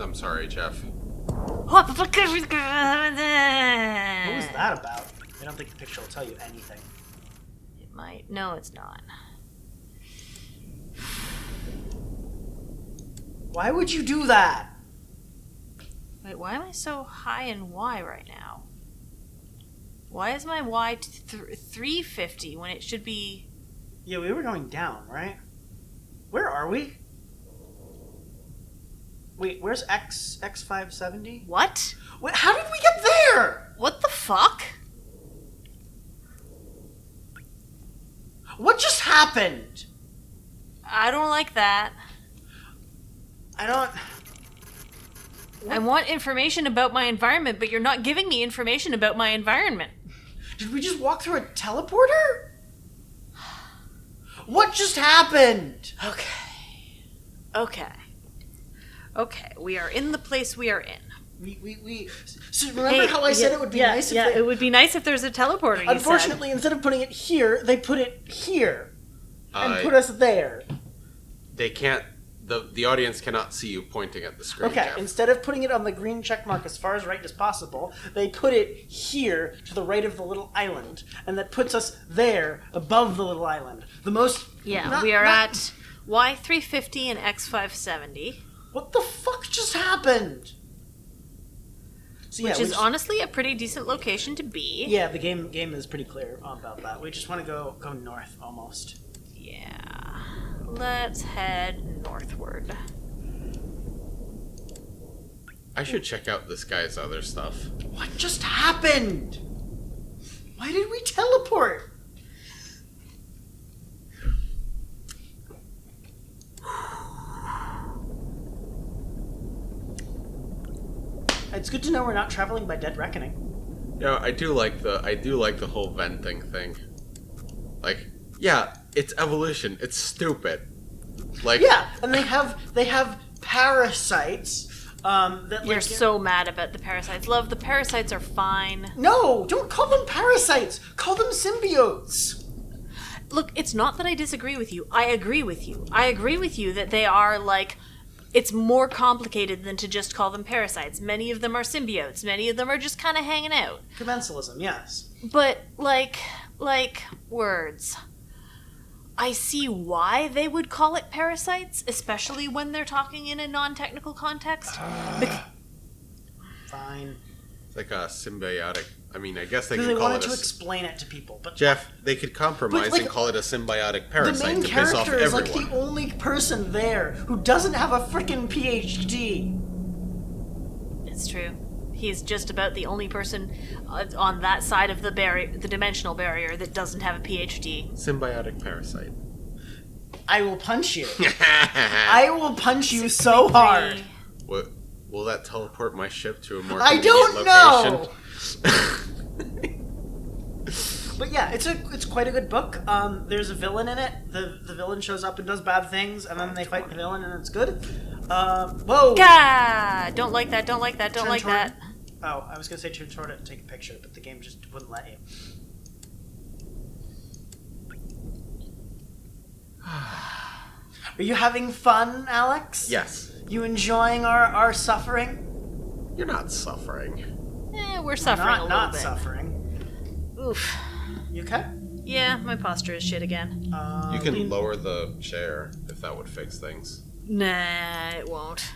I'm sorry, Jeff. What the fuck? What was that about? I don't think the picture will tell you anything. It might. No, it's not. Why would you do that? Wait, why am I so high in Y right now? Why is my Y 350 when it should be... Yeah, we were going down, right? Where are we? Wait, where's X570? What? Wait, how did we get there? What the fuck? What just happened? I don't like that. I don't... I want information about my environment, but you're not giving me information about my environment. Did we just walk through a teleporter? What just happened? Okay. Okay, we are in the place we are in. So remember how I said it would be nice if they... it would be nice if there's a teleporter, you Unfortunately, instead of putting it here, they put it here. And Uh, put us there. They can't... The audience cannot see you pointing at the screen, Okay, Jeff. instead of putting it on the green check mark as far as right as possible, they put it here to the right of the little island. And that puts us there, above the little island. The most... Yeah, we are at Y350 and X570. What the fuck just happened? So, Which we is just- honestly a pretty decent location to be. Yeah, the game is pretty clear about that. We just want to go north, almost. Yeah. Let's head northward. I should check out this guy's other stuff. What just happened? Why did we teleport? It's good to know we're not traveling by Dead Reckoning. Yeah, I do like the whole venting thing. Like, yeah, it's evolution. It's stupid. Like, Yeah, and they have parasites. That You're like, so mad about the parasites. Love, the parasites are fine. No, don't call them parasites. Call them symbiotes. Look, it's not that I disagree with you. I agree with you. I agree with you that they are, like, it's more complicated than to just call them parasites. Many of them are symbiotes. Many of them are just kind of hanging out. Commensalism, yes. But, like, words. I see why they would call it parasites, especially when they're talking in a non-technical context. Fine. it's like a symbiotic. I mean, I guess they Because can they call wanted it to a... explain it to people, but Jeff, they could compromise But, like, and call it a symbiotic the parasite main to piss off character is everyone. like the only person there who doesn't have a freaking PhD. It's true. He's just about the only person on that side of the the dimensional barrier that doesn't have a PhD. Symbiotic parasite. I will punch you. I will punch you so hard. What, will that teleport my ship to a more I convenient don't location? But yeah, it's quite a good book. There's a villain in it. The villain shows up and does bad things, and then they fight the villain, and it's good. Whoa! Gah! Don't like that, don't like that, don't Turn like toward- that. Oh, I was gonna say turn toward it and take a picture, but the game just wouldn't let you. Are you having fun, Alex? Yes. You enjoying our suffering? You're not suffering. We're suffering a little Not bit. suffering. Oof. You okay? Yeah, my posture is shit again. You can lower the chair if that would fix things. Nah, it won't.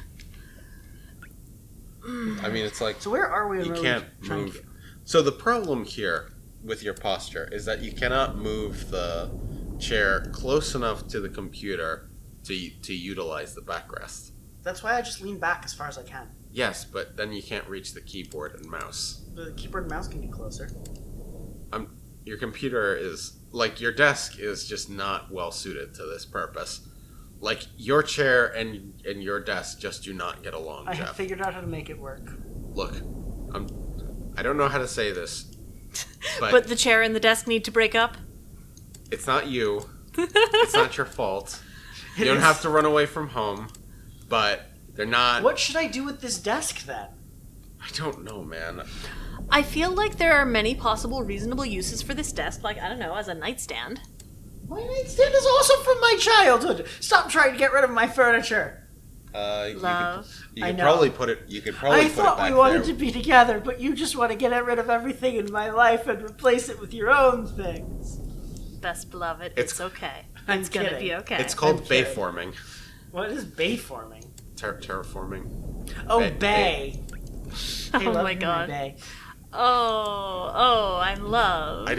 I mean, it's like So where are we? you can't move. So the problem here with your posture is that you cannot move the chair close enough to the computer to utilize the backrest. That's why I just lean back as far as I can. Yes, but then you can't reach the keyboard and mouse. The keyboard and mouse can be closer. Your computer is like your desk is just not well suited to this purpose. Like your chair and your desk just do not get along, I Jeff. have figured out how to make it work. Look, I don't know how to say this, But the chair and the desk need to break up? it's not you. It's not your fault. You don't have to run away from home, but they're not. What should I do with this desk then? I don't know, man. I feel like there are many possible reasonable uses for this desk, like, I don't know, as a nightstand. My nightstand is also from my childhood. Stop trying to get rid of my furniture. Love. You I could know. probably put it. You could probably I put it thought back we wanted there. to be together, but you just want to get rid of everything in my life and replace it with your own things. Best beloved, It's- it's okay. I'm It's gonna kidding. be okay. It's called I'm kidding. bayforming. What is bayforming? Terraforming. Oh, Bay- bay. Oh Hey, love my me, god. bay. Oh, I'm love. I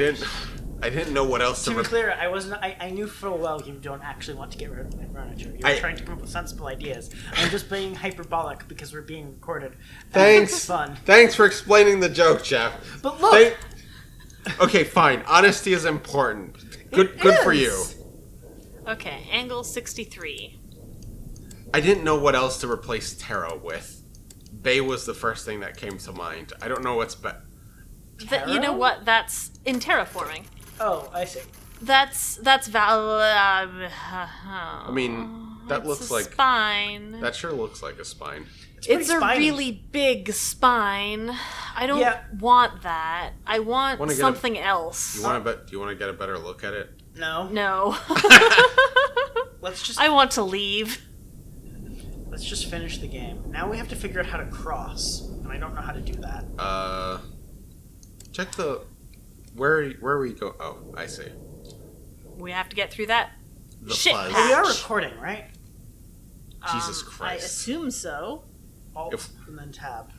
didn't know what else To to. be clear, I knew full well you don't actually want to get rid of my furniture. You're trying to come up with sensible ideas. I'm just being hyperbolic because we're being recorded. And Thanks. It's fun. Thanks for explaining the joke, Jeff. But look, Okay, fine. Honesty is important. Good for is. you. Okay, angle 63. I didn't know what else to replace Terra with. Bay was the first thing that came to mind. I don't know what's better. You know what? That's in terraforming. Oh, I see. That's I mean, that it's looks a like spine. that sure looks like a spine. It's pretty a spiny. really big spine. I don't Yeah. want that. I want Wanna get something else. Do you want to get a better look at it? No. No. Let's just I want to leave. finish the game. Now we have to figure out how to cross, and I don't know how to do that. Check the where we go. Oh, I see. We have to get through that The shit fuzz. Oh, we are patch. recording, right? Jesus I Christ. assume so. Alt If- and then tab.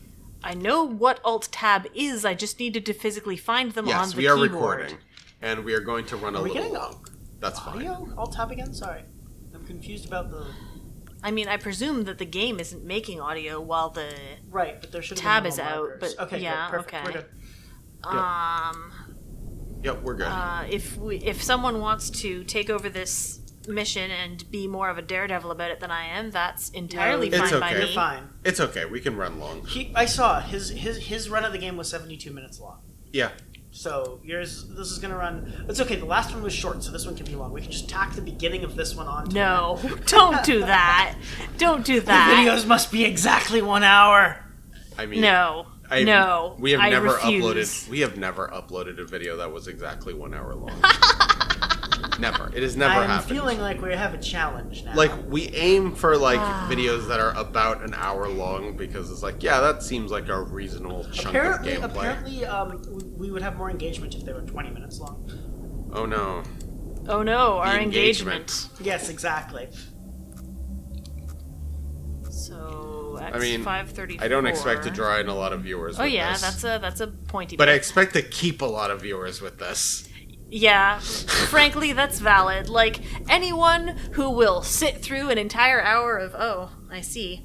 I know what Alt Tab is. I just needed to physically find them on Yes, the we are keyboard. recording, and we are going to run a Are we little getting long. That's fine. Audio? Alt tab again? Sorry. I'm confused about the... I mean, I presume that the game isn't making audio while the Right, but there should have Tab been is little out, markers. but Okay, yeah, good, perfect. okay. We're good. Yep, we're good. if someone wants to take over this mission and be more of a daredevil about it than I am, that's entirely No, It's fine by okay. me. You're fine. It's okay. We can run long. I saw his run of the game was 72 minutes long. Yeah. So this is gonna run. It's okay. The last one was short, so this one can be long. We can just tack the beginning of this one on. No, don't do that. Don't do The that. videos must be exactly 1 hour. I mean, No. No. We have I never refuse. uploaded. We have never uploaded a video that was exactly 1 hour long. Never. It has never I'm happened. feeling like we have a challenge now. Like we aim for like videos that are about an hour long because it's like, yeah, that seems like a reasonable chunk of gameplay. Apparently, we would have more engagement if they were 20 minutes long. Oh no. Oh no, our The engagement. Yes, exactly. So X I mean, 534. I don't expect to draw in a lot of viewers. Oh with yeah, this, that's a pointy. But I bit. expect to keep a lot of viewers with this. Yeah, frankly, that's valid. Like, anyone who will sit through an entire hour of, oh, I see.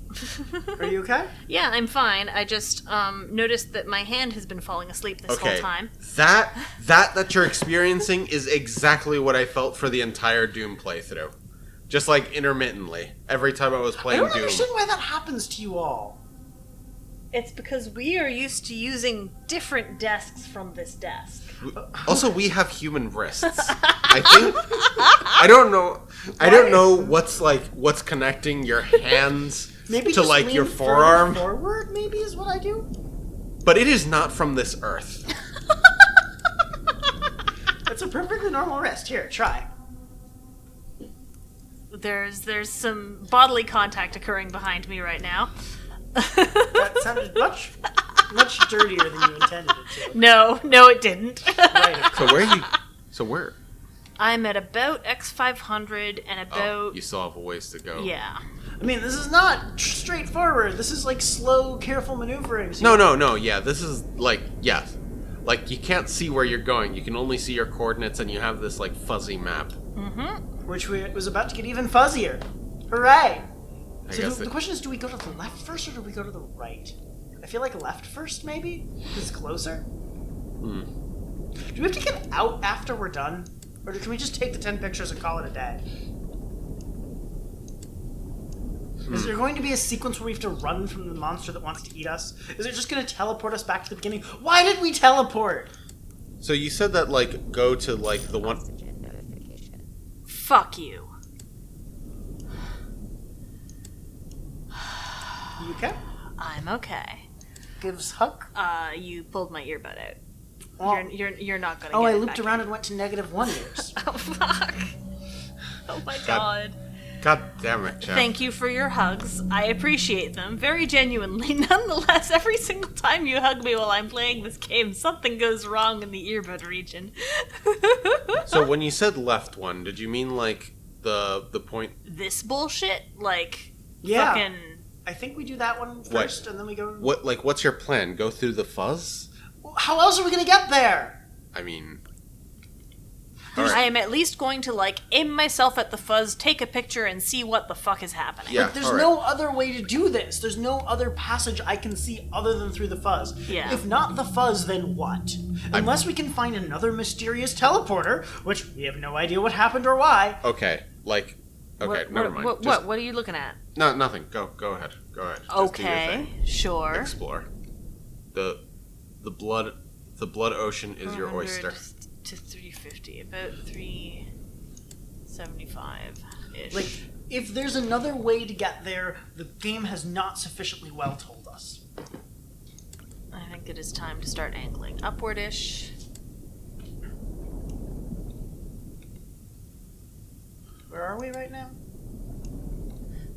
Are you okay? Yeah, I'm fine. I just noticed that my hand has been falling asleep this whole Okay. time. That you're experiencing is exactly what I felt for the entire Doom playthrough. Just like intermittently. Every time I was I playing don't Doom. understand why that happens to you all. It's because we are used to using different desks from this desk. Also, we have human wrists. I don't know what's connecting your hands Maybe to just like lean your further forearm, forward. Maybe is what I do. but it is not from this earth. That's a perfectly normal wrist. Here, try. There's some bodily contact occurring behind me right now. That sounded much dirtier than you intended it to. No, it didn't. Right. So where are you? So where? I'm at about X500 and about... Oh, you still have a ways to go. Yeah. I mean, this is not straightforward. This is like slow, careful maneuvering. So No. Yeah, this is like, yeah. Like, you can't see where you're going. You can only see your coordinates, and you have this, like, fuzzy map. Which was about to get even fuzzier. Hooray! I So guess the question is, do we go to the left first or do we go to the right? I feel like left first, maybe? Because it's closer? Do we have to get out after we're done? Or can we just take the 10 pictures and call it a day? Is there going to be a sequence where we have to run from the monster that wants to eat us? Is it just going to teleport us back to the beginning? Why did we teleport? So you said that, like, go to, like, the one... Fuck you. You okay? I'm okay. Gives hug. You pulled my earbud out. Well, You're not gonna. oh, get I it looped back around and went to -1 years. Oh fuck! Oh my god! God damn it, Jeff. Thank you for your hugs. I appreciate them very genuinely. Nonetheless, every single time you hug me while I'm playing this game, something goes wrong in the earbud region. So when you said left one, did you mean like the point? This bullshit, like Yeah. fucking. I think we do that one first, and then we go... What's your plan? Go through the fuzz? How else are we going to get there? I mean, I am at least going to like aim myself at the fuzz, take a picture, and see what the fuck is happening. Yeah. Like, there's alright. no other way to do this. There's no other passage I can see other than through the fuzz. Yeah. If not the fuzz, then what? Unless we can find another mysterious teleporter, which we have no idea what happened or why. okay, like, okay, never mind. What are you looking at? No, nothing. Go ahead. Just do your Okay, thing. sure. Explore. The blood ocean is your 400 oyster. to 350, about 375 ish. Like, if there's another way to get there, the game has not sufficiently well told us. I think it is time to start angling upward-ish. Where are we right now?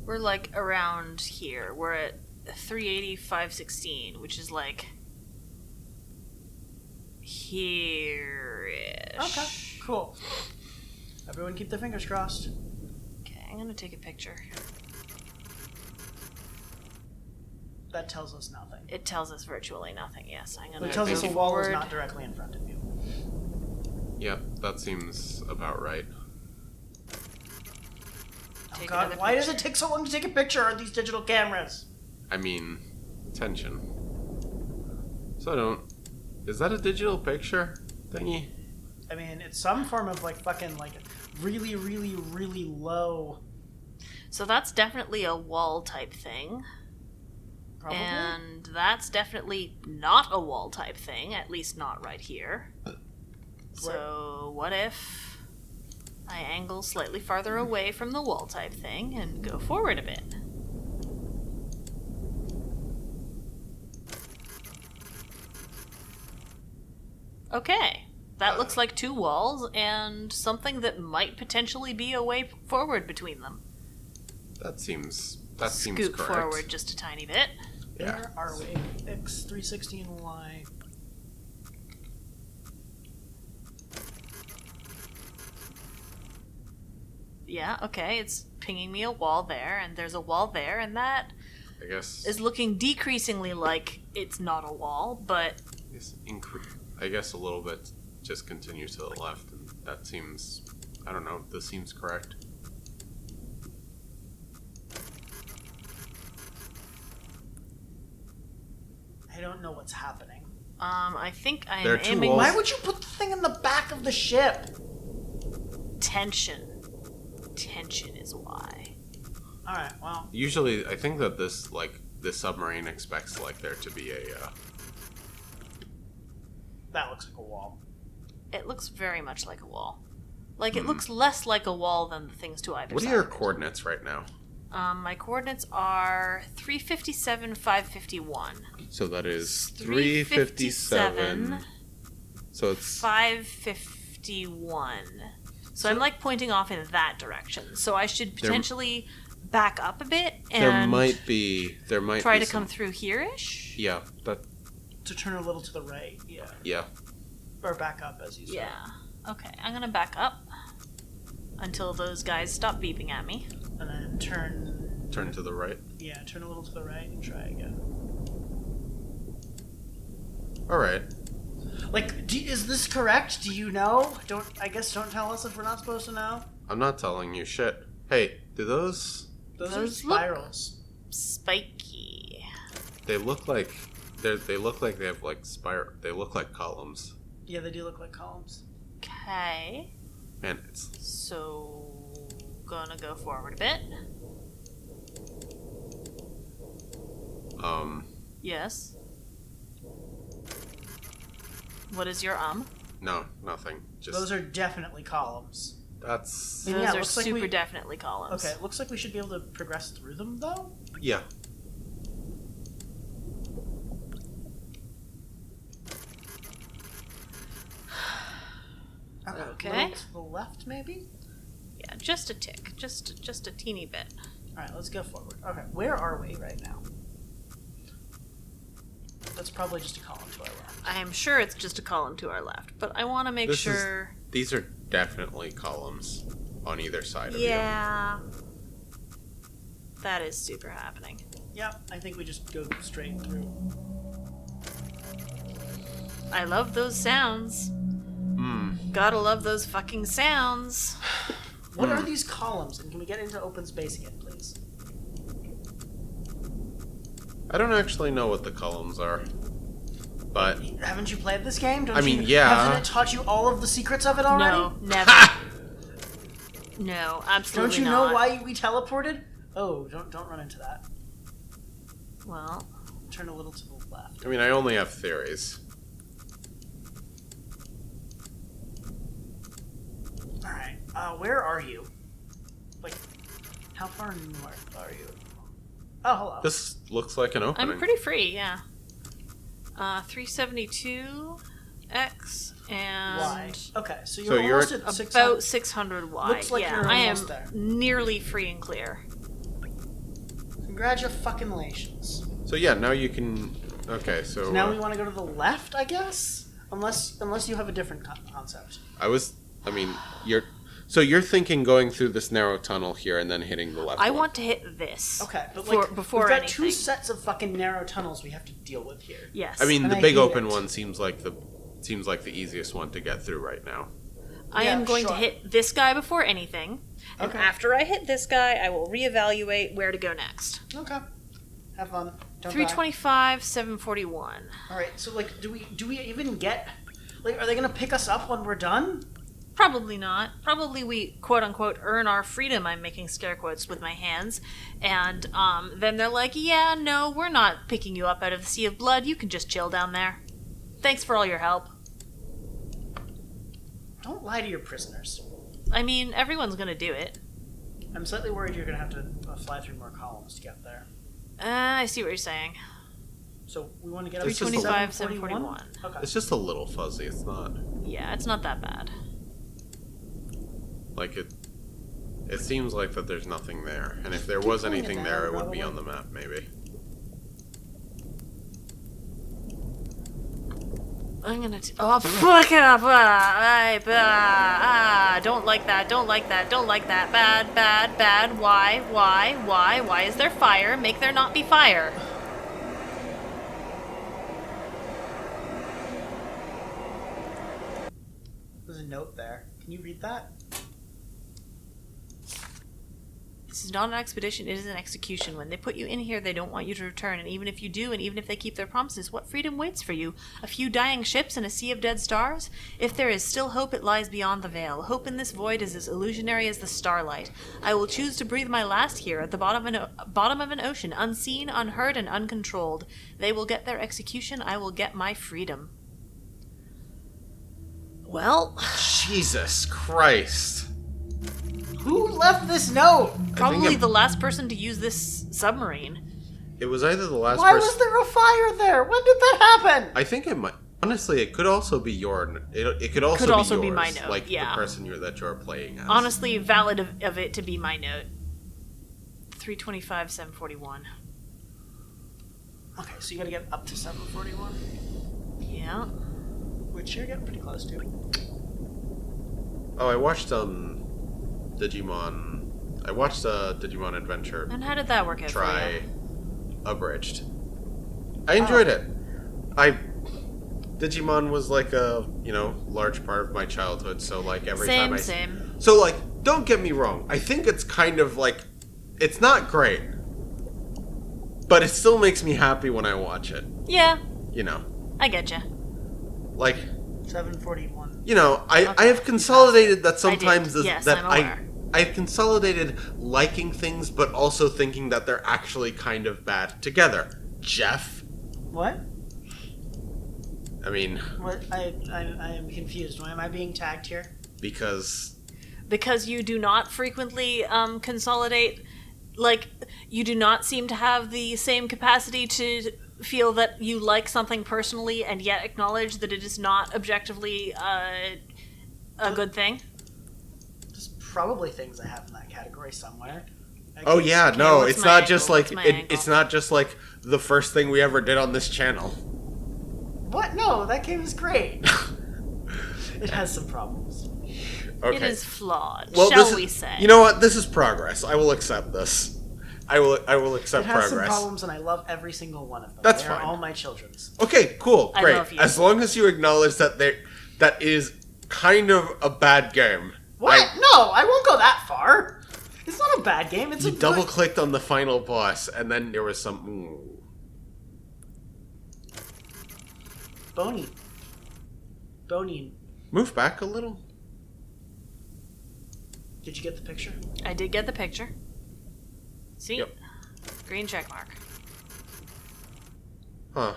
We're like around here. We're at 380, 516, which is like here-ish. Okay, cool. Everyone keep their fingers crossed. Okay, I'm gonna take a picture. That tells us nothing. It tells us virtually nothing. Yes, I'm gonna. It tells go us a forward. wall is not directly in front of you. Yep, that seems about right. Oh Take god, another why does picture. it take so long to take a picture of these digital cameras? I mean, tension. So is that a digital picture thingy? I mean, it's some form of like fucking like really, really, really low. So that's definitely a wall type thing. Probably. And that's definitely not a wall type thing, at least not right here. So what if I angle slightly farther away from the wall type thing and go forward a bit? Okay, that looks like two walls and something that might potentially be a way forward between them. That seems Scoot correct. forward just a tiny bit. Yeah. Where are we? X360 and Y. Yeah, okay, it's pinging me a wall there, and there's a wall there, and that I guess is looking decreasingly like it's not a wall, but I guess a little bit. Just continue to the left, and that seems. I don't know. This seems correct. I don't know what's happening. I think I'm There are two aiming walls. Why would you put the thing in the back of the ship? tension. Tension is why. Alright, well, Usually, I think that this submarine expects like there to be a. that looks like a wall. It looks very much like a wall. Like, it looks less like a wall than the things to either What side. are your of it. coordinates right now? My coordinates are 357, 551. So that is 357, 357. So it's 551. So I'm like pointing off in that direction. So I should potentially back up a bit and There might try be to come through here-ish. Yeah, To turn a little to the right, yeah. yeah. Or back up, as you said. Yeah. Okay, I'm gonna back up until those guys stop beeping at me. And then Turn to the right. Yeah, turn a little to the right and try again. All right. Like, is this correct? Do you know? Don't tell us if we're not supposed to know. I'm not telling you shit. Hey, do those? Those are Look spirals. spiky. They look like they look like they have like They look like columns. Yeah, they do look like columns. Okay. Man, it's So gonna go forward a bit. Yes. What is your no, nothing. Just Those are definitely columns. that's Yeah, Those it are looks like super we- definitely columns. Okay, it looks like we should be able to progress through them, though. yeah. Okay. A little to the left, maybe. Yeah, just a tick. Just a teeny bit. All right, let's go forward. Okay, where are we right now? That's probably just a column to our left. I am sure it's just a column to our left, but I want to make sure. These are definitely columns on either side of you. Yeah. That is super happening. Yep, I think we just go straight through. I love those sounds. Gotta love those fucking sounds. What are these columns? And can we get into open space again, please? I don't actually know what the columns are, but Haven't you played this game? I mean, yeah. Hasn't it taught you all of the secrets of it already? No, never. No, absolutely Don't you not. know why we teleported? Oh, don't run into that. Well, Turn a little to the left. I mean, I only have theories. All right. Where are you? Like, how far north are you? Oh, hello. This looks like an opening. I'm pretty free, yeah. 372 X and Y. Okay, so So you're you're almost at at 600. about 600 Y. Looks like yeah, you're I am almost there. nearly free and clear. Congratulations. So yeah, now you can. Okay, so So now we want to go to the left, I guess? Unless you have a different concept. I mean, you're thinking going through this narrow tunnel here and then hitting the left. I one. want to hit this. Okay, but before we've got anything. two sets of fucking narrow tunnels we have to deal with here. Yes. I mean, And the I big hate open it. one seems like the easiest one to get through right now. I Yeah, am going to sure. hit this guy before anything. And Okay. after I hit this guy, I will reevaluate where to go next. Okay. Have fun. Don't die. 325, 741. All right. So like, do we even get? Like, are they gonna pick us up when we're done? Probably not. Probably we quote unquote earn our freedom. I'm making scare quotes with my hands. And then they're like, yeah, no, we're not picking you up out of the sea of blood. You can just chill down there. Thanks for all your help. Don't lie to your prisoners. I mean, everyone's gonna do it. I'm slightly worried you're gonna have to fly through more columns to get there. I see what you're saying. So we want to get up to 325, 741. 741. Okay. It's just a little fuzzy. It's not Yeah, it's not that bad. like it. It seems like that there's nothing there, and if there was pulling it anything down, there, it would be probably. on the map, maybe. I'm gonna. Oh, fuck up! Don't like that. Don't like that. Don't like that. Bad, bad, bad. Why is there fire? Make there not be fire. There's a note there. Can you read that? This is not an expedition, it is an execution. When they put you in here, they don't want you to return, and even if you do, and even if they keep their promises, what freedom waits for you? A few dying ships and a sea of dead stars? If there is still hope, it lies beyond the veil. Hope in this void is as illusionary as the starlight. I will choose to breathe my last here, at the bottom of an ocean, unseen, unheard, and uncontrolled. They will get their execution, I will get my freedom. Well, Jesus Christ! Who left this note? probably it- the last person to use this submarine. It was either the last Why person. was there a fire there? When did that happen? I think it might. Honestly, it could also be it could also be yours, my note, like yeah. the person that you're playing as. Honestly, valid of it to be my note. 325, 741. Okay, so you gotta get up to 741, Yeah. which you're getting pretty close to. Oh, I watched Digimon. I watched Digimon Adventure And how did that work out for Try you? Abridged. I enjoyed it. Digimon was like a large part of my childhood. So like every time Same. So like, don't get me wrong. I think it's kind of like, it's not great, but it still makes me happy when I watch it. Yeah, You know, I get you. like. 741. I have consolidated that sometimes Yes, that I'm aware. I've consolidated liking things, but also thinking that they're actually kind of bad together. Jeff, What? I mean, What? I am confused. Why am I being tagged here? because Because you do not frequently consolidate, like, you do not seem to have the same capacity to feel that you like something personally and yet acknowledge that it is not objectively a good thing. There's probably things I have in that category somewhere. oh yeah, no, what's it's my not just angle? like What's my it's angle? not just like the first thing we ever did on this channel. What? No, that game is great. It has some problems. Okay. It is flawed, well, shall we say. You know what? This is progress. I will accept this. I will accept It has some progress. problems, and I love every single one of them. That's they are fine. all my children's. Okay, cool, I great. love you. As long as you acknowledge that that is kind of a bad game. What? No, I won't go that far. It's not a bad game. It's You a good... double clicked on the final boss, and then there was some. Bony. Move back a little. Did you get the picture? I did get the picture. See? Yep. Green check mark. Huh.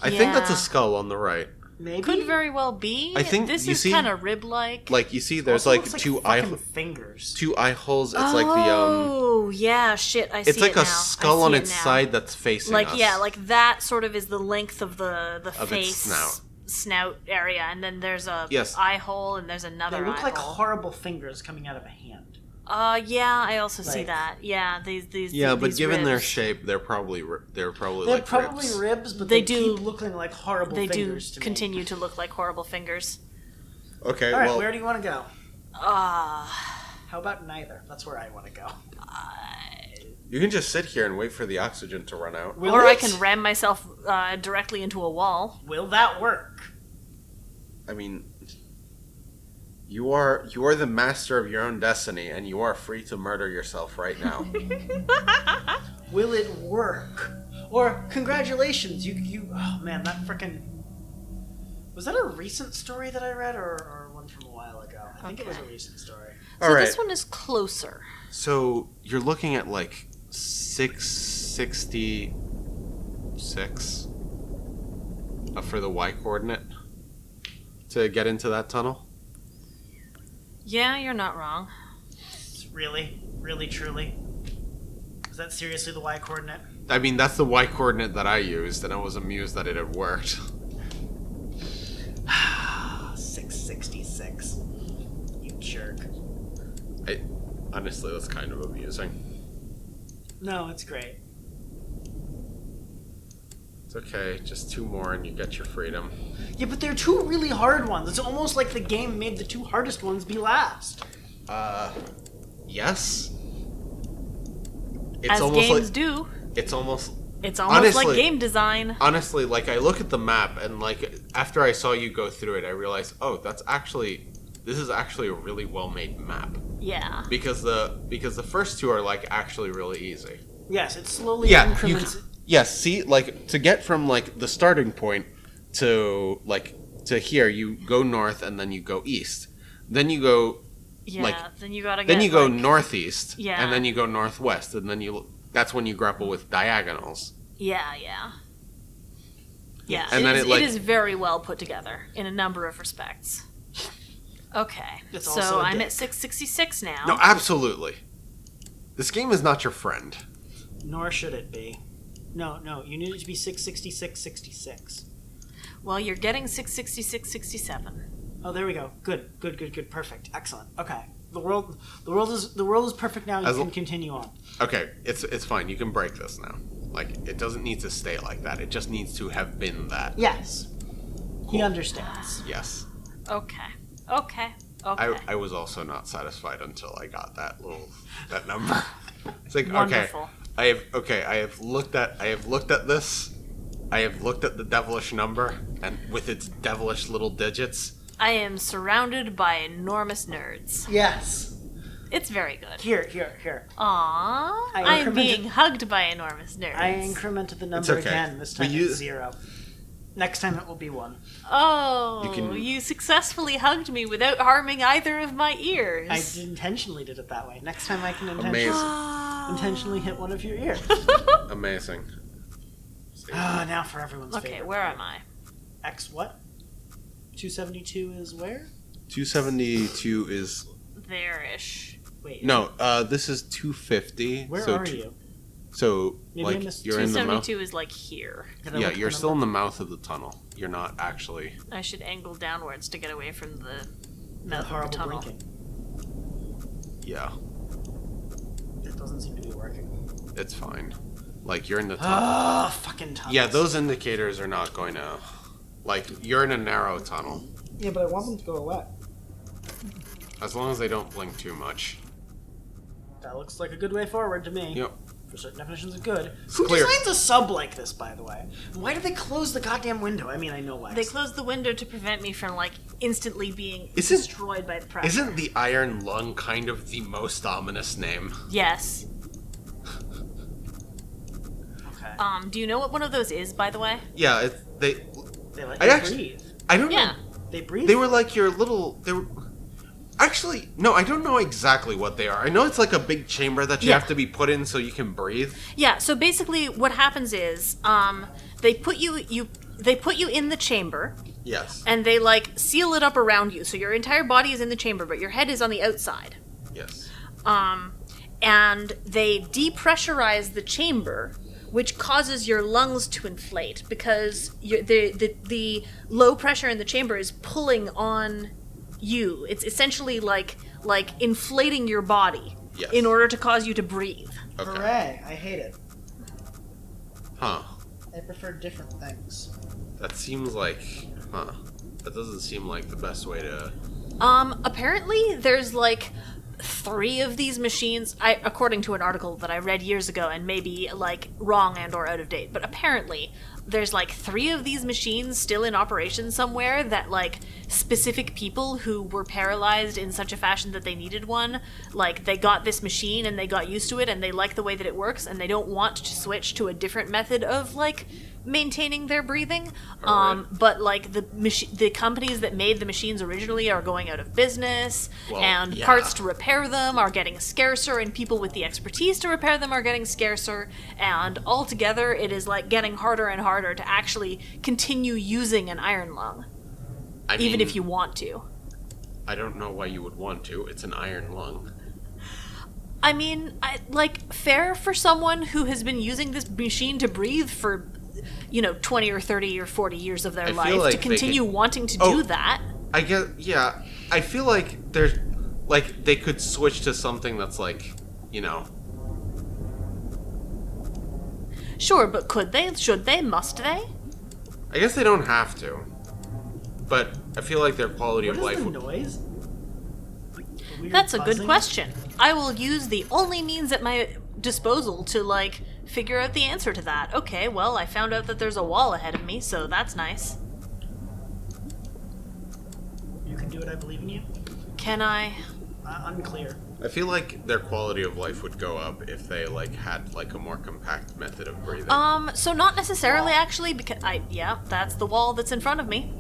I think that's Yeah. a skull on the right. Maybe. Could very well be. I think- this you is see- kind of rib-like. Like you see, there's Also like looks two fucking fingers. eye holes. It's like the Oh, yeah, shit, I see It's like it now. a skull I on see its it now. side that's facing Like, us. yeah, like that sort of is the length of the Of its face snout area, and then there's a Yes. eye hole, and there's another They look eye like hole. horrible fingers coming out of a hand. Yeah, I also see Like- that. Yeah, these Yeah, but these given their ribs. shape, they're probably They're like probably ribs. ribs, but They they do- keep looking like horrible They do fingers to me. continue to look like horrible fingers. Okay, All right, well, where do you want to go? Ah. How about neither? That's where I want to go. you can just sit here and wait for the oxygen to run out. Will Or I it? can ram myself directly into a wall. Will that work? I mean, you are the master of your own destiny, and you are free to murder yourself right now. Will it work? Or congratulations, you. Oh man, that frickin'. Was that a recent story that I read, or one from a while ago? I think it was a Okay. recent story. So All right. this one is closer. So you're looking at like 666 for the Y coordinate to get into that tunnel. Yeah, you're not wrong. Really, really, truly. Is that seriously the Y coordinate? I mean, that's the Y coordinate that I used, and I was amused that it had worked. 666. You jerk. Honestly, that's kind of amusing. No, it's great. It's okay, just 2 more and you get your freedom. Yeah, but they're 2 really hard ones. It's almost like the game made the 2 hardest ones be last. Yes? It's As almost games like do. it's almost It's almost like Honestly- game design. honestly, like I look at the map and like after I saw you go through it, I realized, oh, this is actually a really well made map. Yeah. Because the first 2 are like actually really easy. Yes, it's slowly Yeah, increments. yes, see, like to get from like the starting point to here, you go north and then you go east. Then you go Yeah, like- then you gotta get then you go like, northeast, Yeah. and then you go northwest, and then that's when you grapple with diagonals. Yeah, yeah. Yeah, And then it it is very well put together in a number of respects. Okay, It's also so a I'm dick. at 666 now. No, absolutely. This game is not your friend. Nor should it be. No, you need it to be 666, 66. Well, you're getting 666.67. Oh, there we go. Good. Perfect. Excellent. Okay. The world is perfect now. You can continue on. Okay, it's fine. You can break this now. Like, it doesn't need to stay like that. It just needs to have been that. Yes. He understands. Yes. Okay. I was also not satisfied until I got that number. It's like, Wonderful. okay. I have looked at this. I have looked at the devilish number and with its devilish little digits. I am surrounded by enormous nerds. Yes. It's very good. Here. Aww. I am being hugged by enormous nerds. I incremented the number okay. again. This time it's 0. Next time it will be 1. Oh, you successfully hugged me without harming either of my ears. I intentionally did it that way. Next time I can intentionally hit one of your ears. Amazing. Now for everyone's favorite. Okay, where am I? X what? 272 is where? 272 is... There-ish. Wait. No, this is 250. Where are you? So, Maybe I missed you're in the mouth. 272 is like here. Yeah, you're still in the mouth of the tunnel. You're not actually... I should angle downwards to get away from the The mouth of horrible the tunnel. blinking. Yeah, It doesn't seem to be working. it's fine. Like, you're in the tunnel. Fucking tunnels. Yeah, those indicators are not going to... Like, you're in a narrow tunnel. Yeah, but I want them to go away. As long as they don't blink too much. That looks like a good way forward to me. Yep. For certain definitions of good. It's Who clear. designs a sub like this, by the way? Why do they close the goddamn window? I mean, I know why. They closed the window to prevent me from, like, instantly being Isn't- destroyed by the pressure. Isn't the Iron Lung kind of the most ominous name? Yes. Okay. Do you know what one of those is, by the way? Yeah, They let I you actually- breathe. I don't Yeah. know. They breathe? They were like your little... They were... Actually, no, I don't know exactly what they are. I know it's like a big chamber that you Yeah. have to be put in so you can breathe. Yeah, so basically what happens is, they put you in the chamber, Yes. and they, like, seal it up around you, so your entire body is in the chamber, but your head is on the outside. Yes. And they depressurize the chamber, which causes your lungs to inflate, because the low pressure in the chamber is pulling on you. It's essentially like inflating your body Yes. in order to cause you to breathe. Okay. Hooray. I hate it. Huh. I prefer different things. That seems like... Huh. That doesn't seem like the best way to... Apparently there's like 3 of these machines, according to an article that I read years ago and maybe like wrong and or out of date, but apparently there's like 3 of these machines still in operation somewhere that like specific people who were paralyzed in such a fashion that they needed one, like they got this machine and they got used to it and they like the way that it works and they don't want to switch to a different method of like maintaining their breathing. Alright. But like the companies that made the machines originally are going out of business, Well, and yeah. parts to repair them are getting scarcer, and people with the expertise to repair them are getting scarcer, and altogether it is like getting harder and harder to actually continue using an iron lung, even if you want to. I don't know why you would want to. It's an iron lung. I mean, fair for someone who has been using this machine to breathe for 20 or 30 or 40 years of their I feel life like to they continue could- wanting to Oh. do that. I guess, yeah. I feel like there's... Like, they could switch to something that's like, Sure, but could they? Should they? Must they? I guess they don't have to. But I feel like their quality What of is life the would... noise? Weird That's a good buzzing? question. I will use the only means at my disposal to, figure out the answer to that. Okay, well, I found out that there's a wall ahead of me, so that's nice. You can do it, I believe in you. Can I? Unclear. I feel like their quality of life would go up if they, had, a more compact method of breathing. So not necessarily, actually, because that's the wall that's in front of me.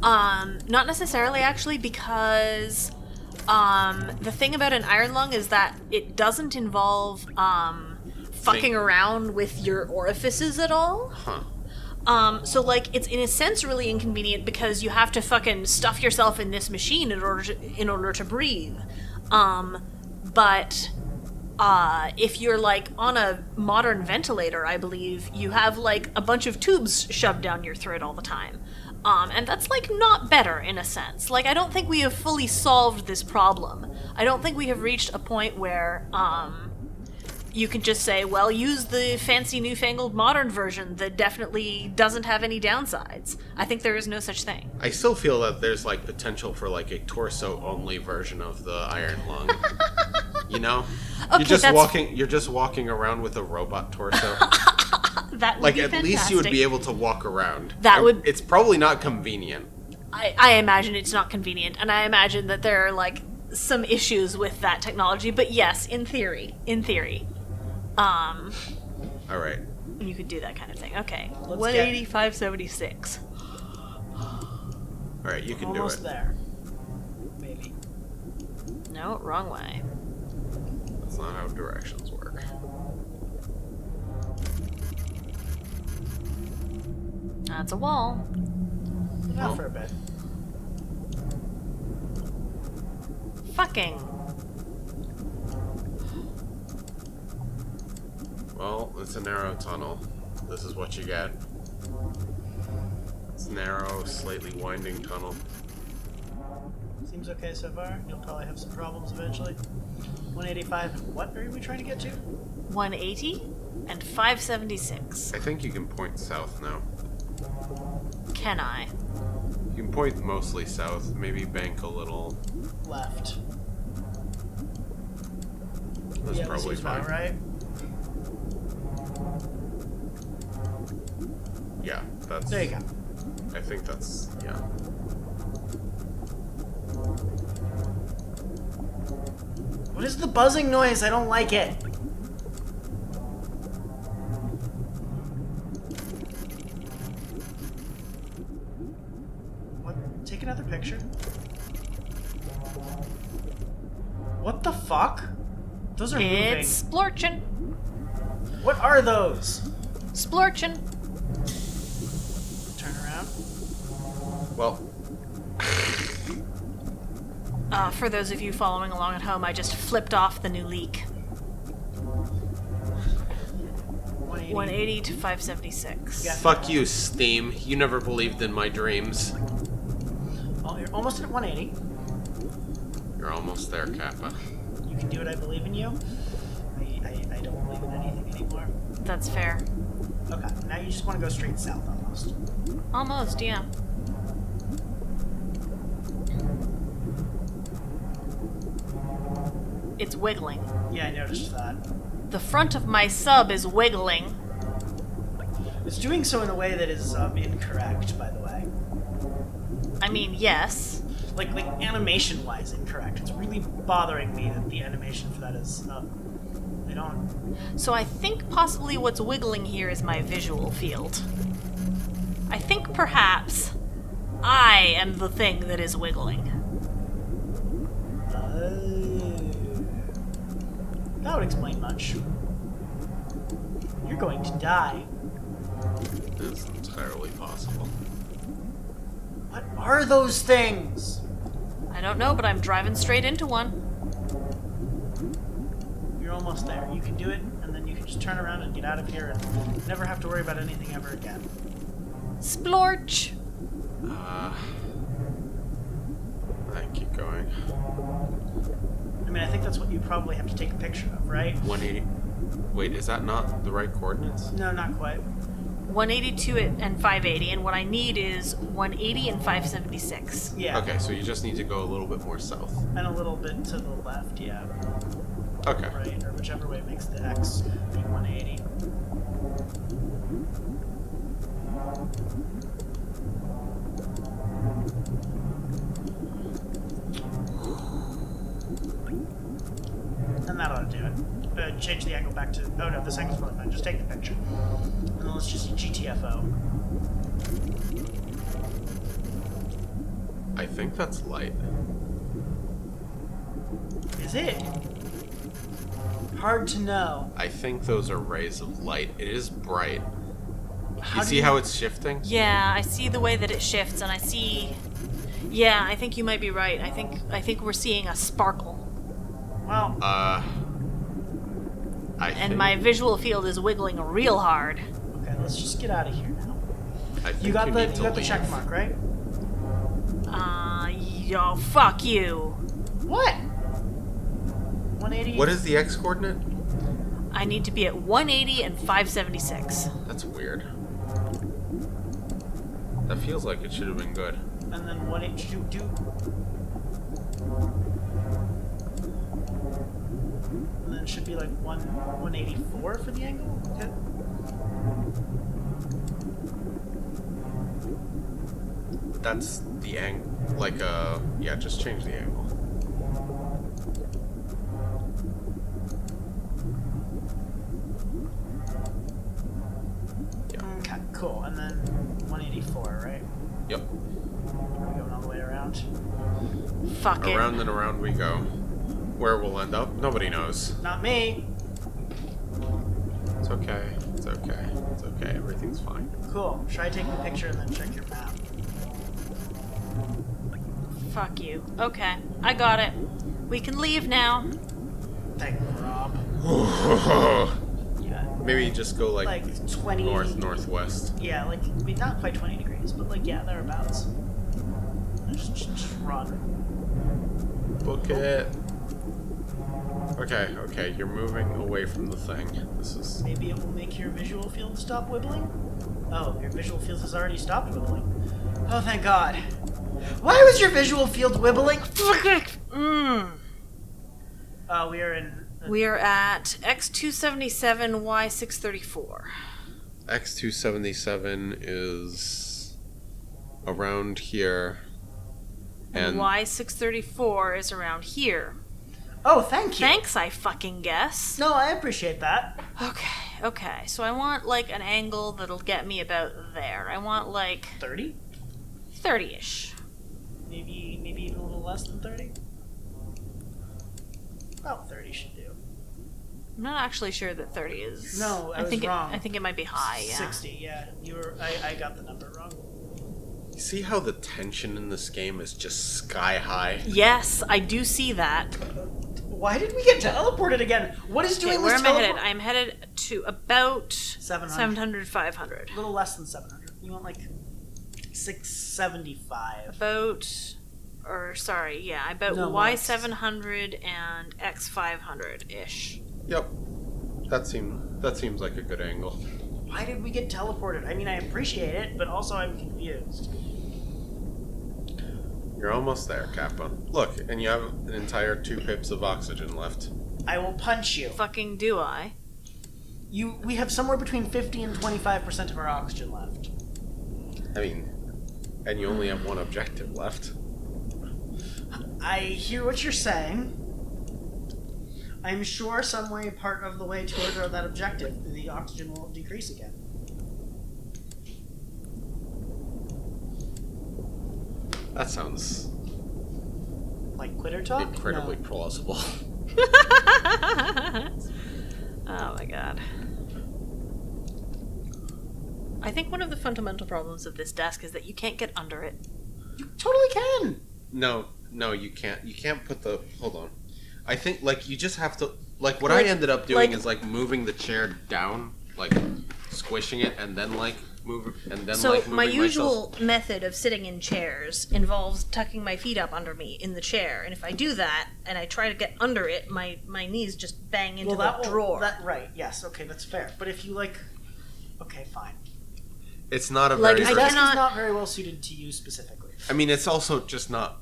Not necessarily, actually, because, the thing about an iron lung is that it doesn't involve, fucking around with your orifices at all. Huh. So it's in a sense really inconvenient because you have to fucking stuff yourself in this machine in order to breathe. But if you're like on a modern ventilator, I believe you have like a bunch of tubes shoved down your throat all the time. And that's like not better in a sense. Like, I don't think we have fully solved this problem. I don't think we have reached a point where you can just say, well, use the fancy newfangled modern version that definitely doesn't have any downsides. I think there is no such thing. I still feel that there's like potential for like a torso-only version of the iron lung. You know, Okay, you're just walking around with a robot torso. That would Like be at fantastic. least you would be able to walk around. That would- It's probably not convenient. I imagine it's not convenient, and I imagine that there are like some issues with that technology. But yes, in theory, All right. you could do that kind of thing. Okay, Let's 180, 576. All right, you can Almost do it. there. Maybe. No, wrong way. That's not how directions work. That's a wall. Not for a bit. Fucking. Well, it's a narrow tunnel. This is what you get. It's a narrow, slightly winding tunnel. Seems okay so far. You'll probably have some problems eventually. 185. What are we trying to get to? 180 and 576. I think you can point south now. Can I? You can point mostly south, maybe bank a little. Left. That's yeah, probably this fine. about right. Yeah, that's. There you go. I think that's yeah. What is the buzzing noise? I don't like it. What? Take another picture. What the fuck? Those are It's splorchin'. moving. What are those? Splorchin'. Turn around. Well, For those of you following along at home, I just flipped off the new leak. 180. 180 to 576. Yeah. fuck you, Steam. You never believed in my dreams. Oh, you're almost at 180. You're almost there, Kappa. You can do it. I believe in you. I don't believe in anything anymore. That's fair. Okay, now you just want to go straight south almost. Almost, yeah. It's wiggling. Yeah, I noticed that. The front of my sub is wiggling. It's doing so in a way that is incorrect, by the way. I mean, yes. Like animation-wise incorrect. It's really bothering me that the animation for that is they don't. So I think possibly what's wiggling here is my visual field. I think perhaps I am the thing that is wiggling. That would explain much. You're going to die. It's entirely possible. What are those things? I don't know, but I'm driving straight into one. You're almost there. You can do it, and then you can just turn around and get out of here and never have to worry about anything ever again. Splorch! I keep going. I mean, I think that's what you probably have to take a picture of, right? 180. Wait, is that not the right coordinates? No, not quite. 182 and 580, and what I need is 180 and 576. Yeah. Okay, so you just need to go a little bit more south. And a little bit to the left, yeah. Okay. Right, or whichever way makes the X be 180. And that ought to do it. Change the angle back to... Oh no, this angle's probably fine. Just take the picture. And then let's just GTFO. I think that's light. Is it? Hard to know. I think those are rays of light. It is bright. How You do see how it's shifting? Yeah, I see the way that it shifts, and I see... Yeah, I think you might be right. I think we're seeing a sparkle. Well, And my visual field is wiggling real hard. Okay, let's just get out of here now. I think You got need to the leave. check mark, right? Yo, fuck you. What? 180. What is the X coordinate? I need to be at 180 and 576. That's weird. That feels like it should have been good. And then 180. And then it should be like 184 for the angle. Okay. That's the angle. Like, yeah, just change the angle. Okay, cool. And then 184, right? Yep. We're going all the way around. Fuck it. Around and around we go. Where we'll end up, nobody knows. Not me. It's okay. It's okay. It's okay. Everything's fine. Cool. Should I take the picture and then check your map? Fuck you. Okay, I got it. We can leave now. Thank you, Rob. Yeah. Maybe just go like 20 northwest. Yeah, like I mean, not quite 20 degrees, but like yeah, thereabouts. Just run. Book it. Okay, you're moving away from the thing. This is... Maybe it will make your visual field stop wibbling? Oh, your visual field has already stopped wibbling. Oh, thank God. Why was your visual field wibbling? We are in... We are at X277, Y634. X277 is around here. And Y634 is around here. Oh, thank you. Thanks, I fucking guess. No, I appreciate that. Okay. So I want, like, an angle that'll get me about there. I want, like... 30? 30-ish. Maybe even a little less than 30? About 30 should do. I'm not actually sure that 30 is... No, I was think wrong. I think it might be high, yeah. 60, yeah. You were... I got the number wrong. You see how the tension in this game is just sky high? Yes, I do see that. Why did we get teleported again? What is doing Where this am I headed? teleport? I'm headed to about 700. 500. A little less than 700. You want like 675. About No, Y700 and X500-ish. Yep. That seems like a good angle. Why did we get teleported? I mean, I appreciate it, but also I'm confused. You're almost there, Kappa. Look, and you have an entire 2 pips of oxygen left. I will punch you. Fucking do I? We have somewhere between 50 and 25% of our oxygen left. I mean, and you only have 1 objective left. I hear what you're saying. I'm sure some way, part of the way toward that objective, the oxygen will decrease again. That sounds Like quitter talk? incredibly No. plausible. Oh my god. I think one of the fundamental problems of this desk is that you can't get under it. You totally can! No, you can't. You can't put the... Hold on. I think, like, you just have to... Like, what I ended up doing is, like, moving the chair down, like, squishing it, and then, like, moving So moving my myself. usual method of sitting in chairs involves tucking my feet up under me in the chair, and if I do that and I try to get under it, my knees just bang into the drawer. Right, yes, okay, that's fair. But if you, like... Okay, fine. It's not a Like, very... I Desk cannot- is not very well suited to you specifically. I mean, it's also just not...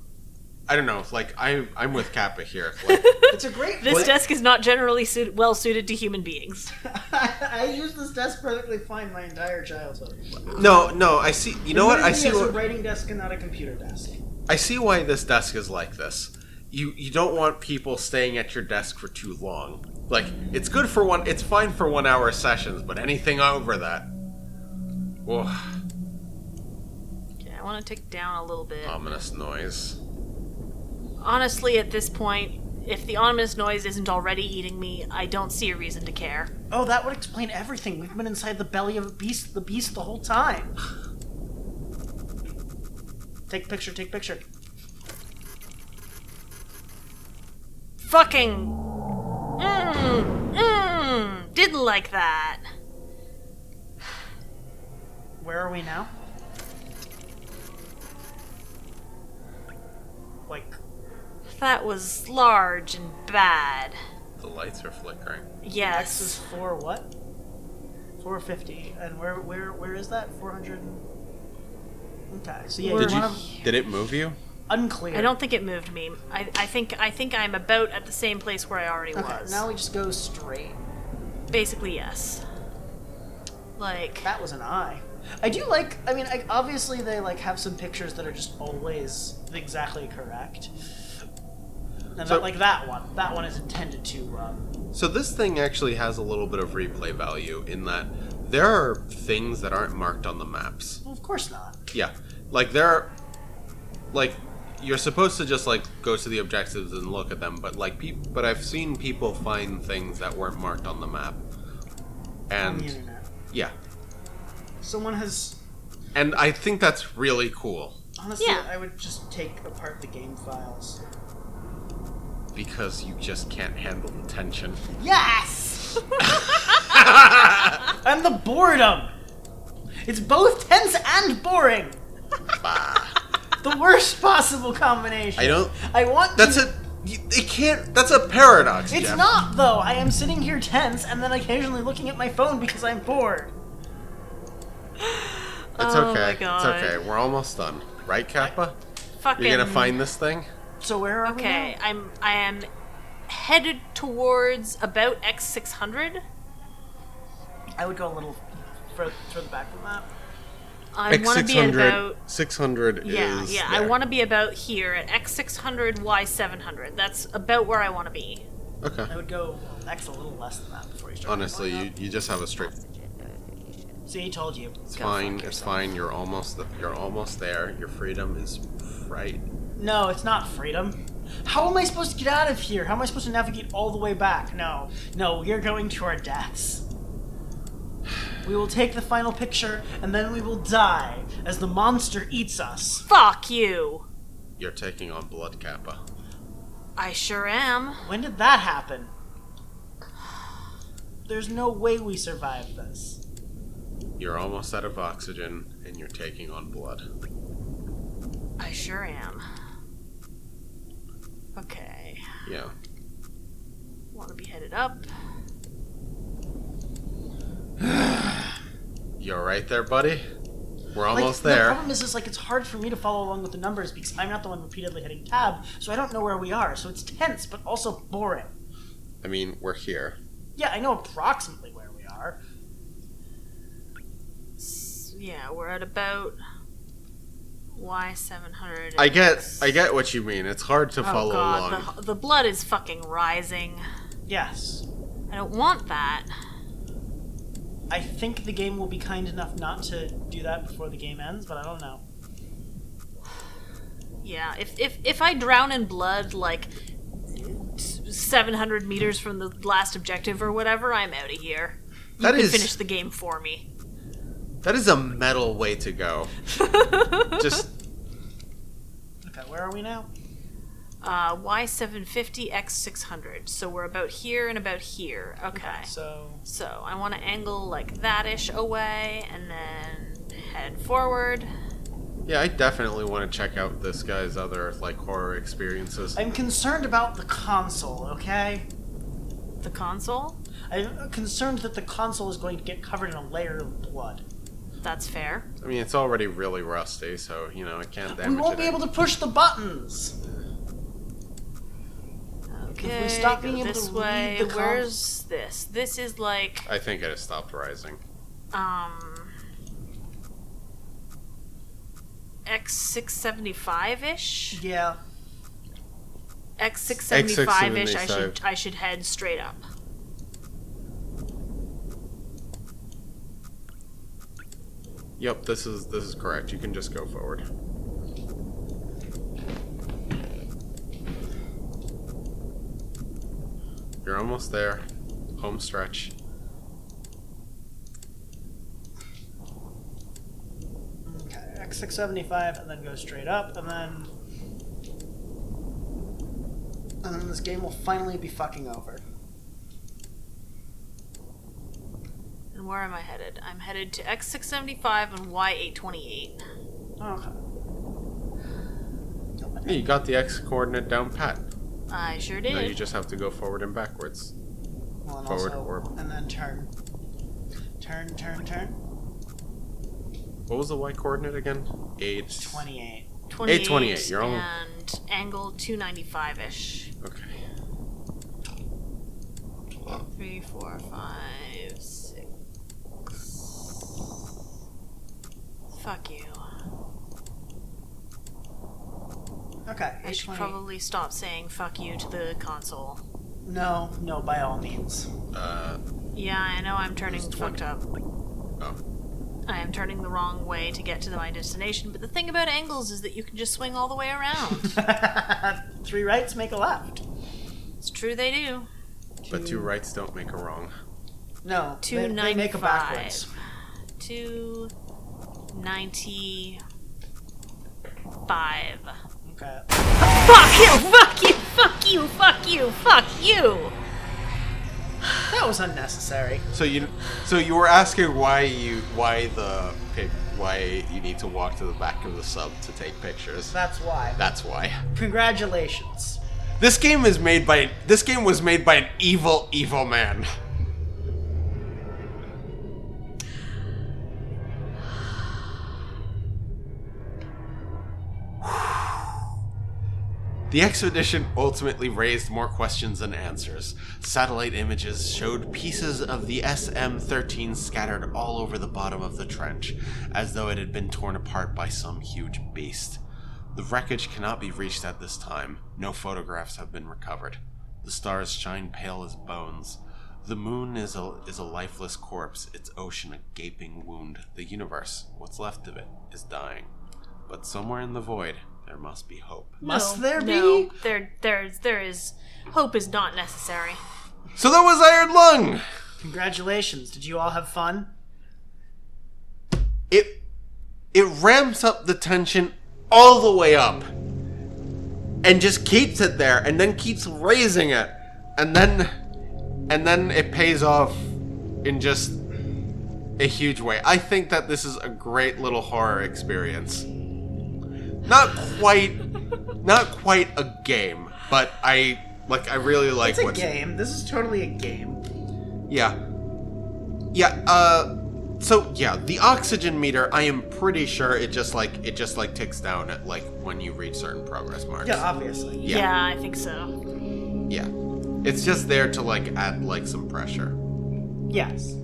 I don't know. Like, I'm with Kappa here. Like, It's a great... This desk is not generally well suited to human beings. I used this desk perfectly fine my entire childhood. no, I see... You know what? I see It's a what... writing desk and not a computer desk. I see why this desk is like this. You don't want people staying at your desk for too long. Like, it's good for it's fine for 1 hour sessions, but anything over that... Whoa. Okay, I want to tick down a little bit. Ominous noise. Honestly, at this point, if the ominous noise isn't already eating me, I don't see a reason to care. Oh, that would explain everything. We've been inside the belly of the beast the whole time. Take picture, take picture. Fucking... like that. Where are we now? Like, That was large and bad. The lights are flickering. X is Yes. 4 what? 450. And where is that? 400. Okay, so yeah, Did you you? want Did it move you? unclear. I don't think it moved me. I think I'm about at the same place where I already Okay, was. now we just go straight. Basically, yes. Like, That was an eye. I do like. I mean, obviously they like have some pictures that are just always exactly correct. And So- like that one. That one is intended to. So this thing actually has a little bit of replay value in that there are things that aren't marked on the maps. Well, of course not. Yeah, like there are, like you're supposed to just like go to the objectives and look at them, but like but I've seen people find things that weren't marked on the map, On and the internet. yeah, Someone has. and I think that's really cool Honestly, Yeah. I would just take apart the game files. because you just can't handle the tension. Yes! And the boredom! It's both tense and boring! The worst possible combination. I don't. I want That's to... it can't. That's a paradox. It's Jeff. not, though. I am sitting here tense and then occasionally looking at my phone because I'm bored. It's Oh okay. my God. It's okay. We're almost done, right, Kappa? fucking. You're gonna find this thing. So where are Okay, we now? I am headed towards about X600. I would go a little further back from that. I want to be at about 600 yeah, is yeah. there. I want to be about here at X600, Y700. That's about where I want to be. Okay. I would go X a little less than that before you start. Honestly, going up. you just have a straight. See, he told you. It's Go fine. fuck It's yourself. fine. You're almost there. Your freedom is right. No, it's not freedom. How am I supposed to get out of here? How am I supposed to navigate all the way back? No, we are going to our deaths. We will take the final picture, and then we will die as the monster eats us. Fuck you. You're taking on blood, Kappa. I sure am. When did that happen? There's no way we survive this. You're almost out of oxygen, and you're taking on blood. I sure am. Okay. Yeah. Want to be headed up. You're right there, buddy. We're Like, almost The there. problem is like it's hard for me to follow along with the numbers because I'm not the one repeatedly hitting tab, so I don't know where we are. So it's tense, but also boring. I mean, we're here. Yeah, I know approximately where we are. Yeah, we're at about Y700. I get what you mean. It's hard to Oh follow god, along. the blood is fucking rising. Yes. I don't want that. I think the game will be kind enough not to do that before the game ends, but I don't know. Yeah, if I drown in blood like 700 meters from the last objective or whatever, I'm out of here. You That can is- finish the game for me. That is a metal way to go. Just Okay, where are we now? Y750, X600. So we're about here and about here. Okay. So So I want to angle like that-ish away and then head forward. yeah, I definitely want to check out this guy's other like horror experiences. I'm concerned about the console, okay? The console? I'm concerned that the console is going to get covered in a layer of blood. That's fair. I mean, it's already really rusty, so you know it can't damage We won't it be able to push the buttons. Okay, we stop go being able this to way. read the Where's this? This is like, I think it has stopped rising. X675-ish? Yeah. X675-ish, X675. I should head straight up. Yep, this is correct. You can just go forward. You're almost there. Home stretch. Okay, X675, and then go straight up, and then this game will finally be fucking over. And where am I headed? I'm headed to X675 and Y828. Okay. Yeah, you got the X coordinate down pat. I sure did. Now you just have to go forward and backwards. Well, and Forward also, or... and then turn. Turn. What was the Y coordinate again? 28. 28. You're almost... And angle 295-ish. Okay. 3, 4, 5, 6. Fuck you. Okay. I should 828. probably stop saying fuck you to the console. No, by all means. Yeah, I know I'm turning It's fucked up. Oh. I am turning the wrong way to get to my destination, but the thing about angles is that you can just swing all the way around. 3 rights make a left. It's true they do. But 2 rights don't make a wrong. No, they 295. make a backwards. 295. Okay. Fuck you! Fuck you! Fuck you! Fuck you! Fuck you! That was unnecessary. So you were asking why you need to walk to the back of the sub to take pictures. That's why. That's why. Congratulations. This game was made by an evil man. The expedition ultimately raised more questions than answers. Satellite images showed pieces of the SM-13 scattered all over the bottom of the trench, as though it had been torn apart by some huge beast. The wreckage cannot be reached at this time. No photographs have been recovered. The stars shine pale as bones. The moon is a lifeless corpse, its ocean a gaping wound. The universe, what's left of it, is dying. But somewhere in the void, there must be hope. Must there No, be? there is. Hope is not necessary. So that was Iron Lung! Congratulations. Did you all have fun? It ramps up the tension all the way up. And just keeps it there, and then keeps raising it. And then it pays off in just a huge way. I think that this is a great little horror experience. Not quite a game, but I really like It's a game. This is totally a game. Yeah. So yeah, the oxygen meter, I am pretty sure it just ticks down at when you reach certain progress marks. Yeah, obviously. Yeah, I think so. Yeah. It's just there to add some pressure. Yes.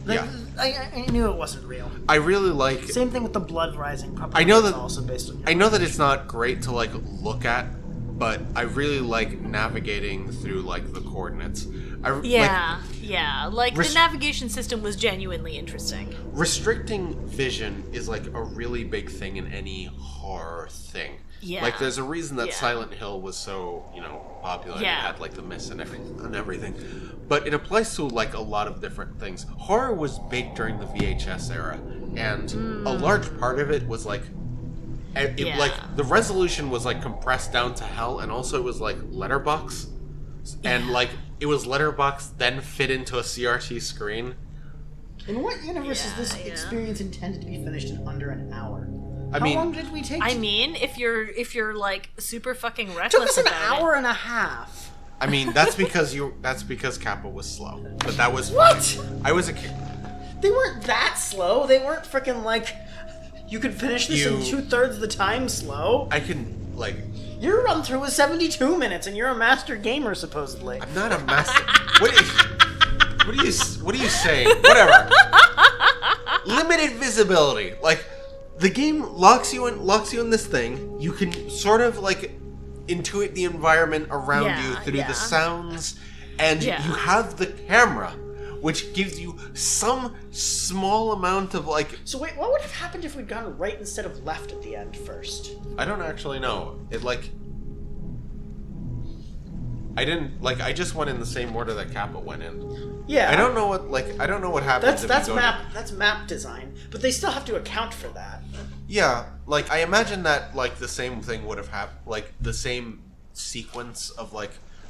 Yeah. I knew it wasn't real. I really like Same thing with the blood rising. Probably I know it's that- also based on. I know that it's not great to look at, but I really like navigating through the coordinates. Yeah. The Res- navigation system was genuinely interesting. Restricting vision is a really big thing in any horror thing. Yeah. There's a reason that Yeah. Silent Hill was so, popular Yeah. and had the mist and everything. But it applies to a lot of different things. Horror was big during the VHS era, and a large part of it was the resolution was compressed down to hell, and also it was letterbox. And it was letterbox then fit into a CRT screen. In what universe is this Yeah. experience intended to be finished in under an hour? I How mean- long did we take? I mean, if you're super fucking it reckless took us an about hour and a half. I mean, that's because Kappa was slow. But that was What? fine. I was a kid. They weren't that slow. They weren't freaking you could finish this in You- 2/3 the time slow. I can Your run through was 72 minutes, and you're a master gamer supposedly. I'm not a master. What are you saying? Whatever. Limited visibility. The game locks you in this thing. You can sort of intuit the environment around you through Yeah. the sounds, and Yeah. you have the camera, which gives you some small amount of So wait, what would have happened if we'd gone right instead of left at the end first? I don't actually know. I didn't I just went in the same order that Kappa went in. Yeah. I don't know what happens. That's if you go map. That's map design, but they still have to account for that. Yeah, I imagine that the same thing would have happened. The same sequence of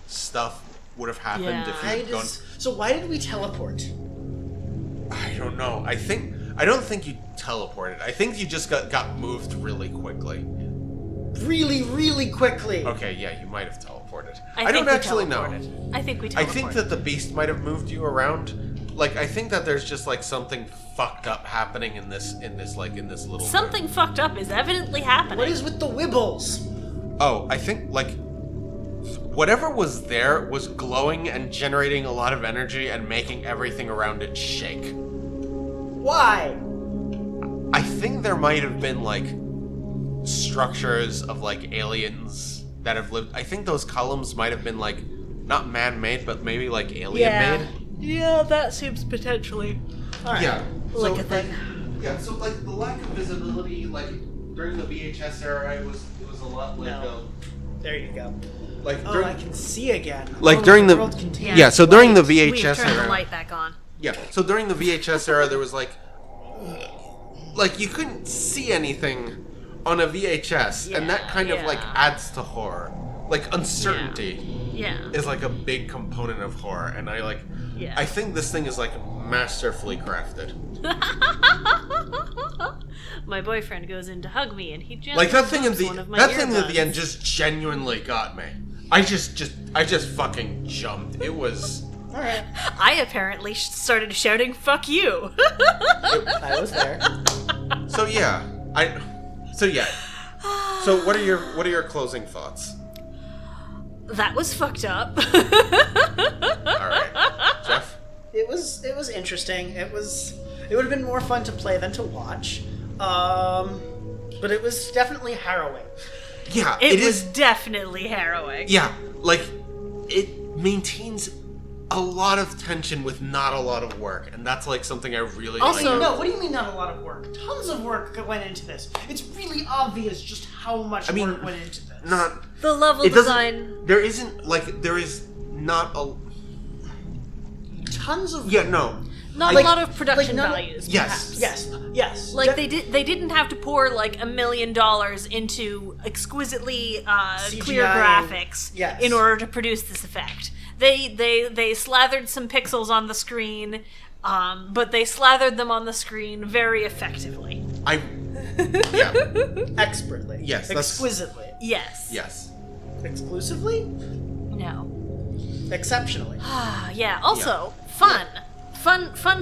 stuff would have happened Yeah. if Why you'd gone. So why did we teleport? don't know. I don't think you teleported. I think you just got moved really quickly. Really, really quickly. Okay, yeah, you might have teleported. I don't think we actually know. teleported. I think we teleported. I think that the beast might have moved you around. Like, I think that there's just like something fucked up happening in this little Something fucked up is evidently happening. What is with the wibbles? Oh, I think like whatever was there was glowing and generating a lot of energy and making everything around it shake. Why? I think there might have been like structures of like aliens that have lived. I think those columns might have been like not man-made, but maybe like alien-made. Yeah, that seems potentially. All right. Yeah. Like a thing. Yeah. So like the lack of visibility, like during the VHS era, it was a lot like No. There you go. like Oh, during, I can see again. like Oh, during the world contains yeah. So during the We've VHS turned the era, light back on. yeah. So during the VHS era, there was like you couldn't see anything on a VHS, and that kind of like yeah. adds to horror. Like uncertainty Yeah. is like a big component of horror, and Yeah. I think this thing is like masterfully crafted. My boyfriend goes in to hug me, and he just Like that thing at one of my the earbuds. end just genuinely got me. I just fucking jumped. It was. All right. I apparently started shouting "fuck you." I was there. So yeah, So what are your closing thoughts? That was fucked up. All right, Jeff. It was interesting. It would have been more fun to play than to watch. But it was definitely harrowing. Yeah, It is. was definitely harrowing. Yeah, like it maintains a lot of tension with not a lot of work, and that's like something I really Also- like. No, what do you mean not a lot of work? Tons of work went into this. It's really obvious just how much work went into this. Not The level it doesn't. design. There isn't like there is not a. Tons of Yeah, no. Not Like- a lot of production like none- values. Yes. Yes. Like they didn't have to pour like $1 million into exquisitely clear CGI, graphics yes. in order to produce this effect. They slathered some pixels on the screen, but they slathered them on the screen very effectively. Yeah. expertly. Yes, that's- Exquisitely. Yes. Yes. Exclusively? No. Exceptionally. Yeah. Also, fun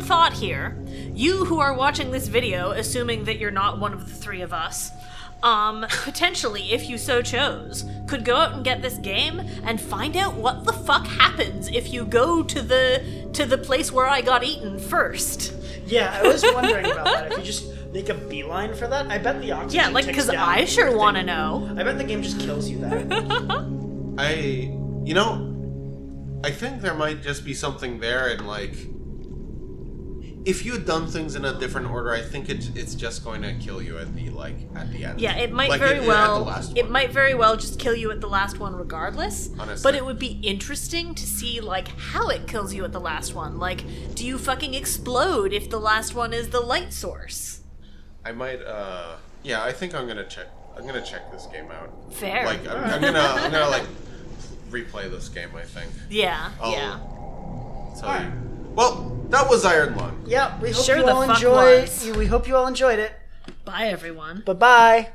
thought here. You who are watching this video, assuming that you're not one of the three of us, potentially, if you so chose, could go out and get this game and find out what the fuck happens if you go to the place where I got eaten first. Yeah, I was wondering about that. If you just make a beeline for that, I bet the oxygen Yeah, like ticks because down I sure everything. want to know. I bet the game just kills you there. I think there might just be something there, and like, if you had done things in a different order, I think it's just going to kill you at the end. Yeah, it might Like, very at well. the last It one. might very well just kill you at the last one, regardless. Honestly. But it would be interesting to see like how it kills you at the last one. Like, do you fucking explode if the last one is the light source? I might. Yeah, I think I'm gonna check. I'm gonna check this game out. Fair. Like, I'm gonna like replay this game. I think. Yeah. I'll Yeah. tell you. Well, that was Iron Lung. Yeah, we hope Sure you the all fuck enjoyed. was. We hope you all enjoyed it. Bye, everyone. Bye bye.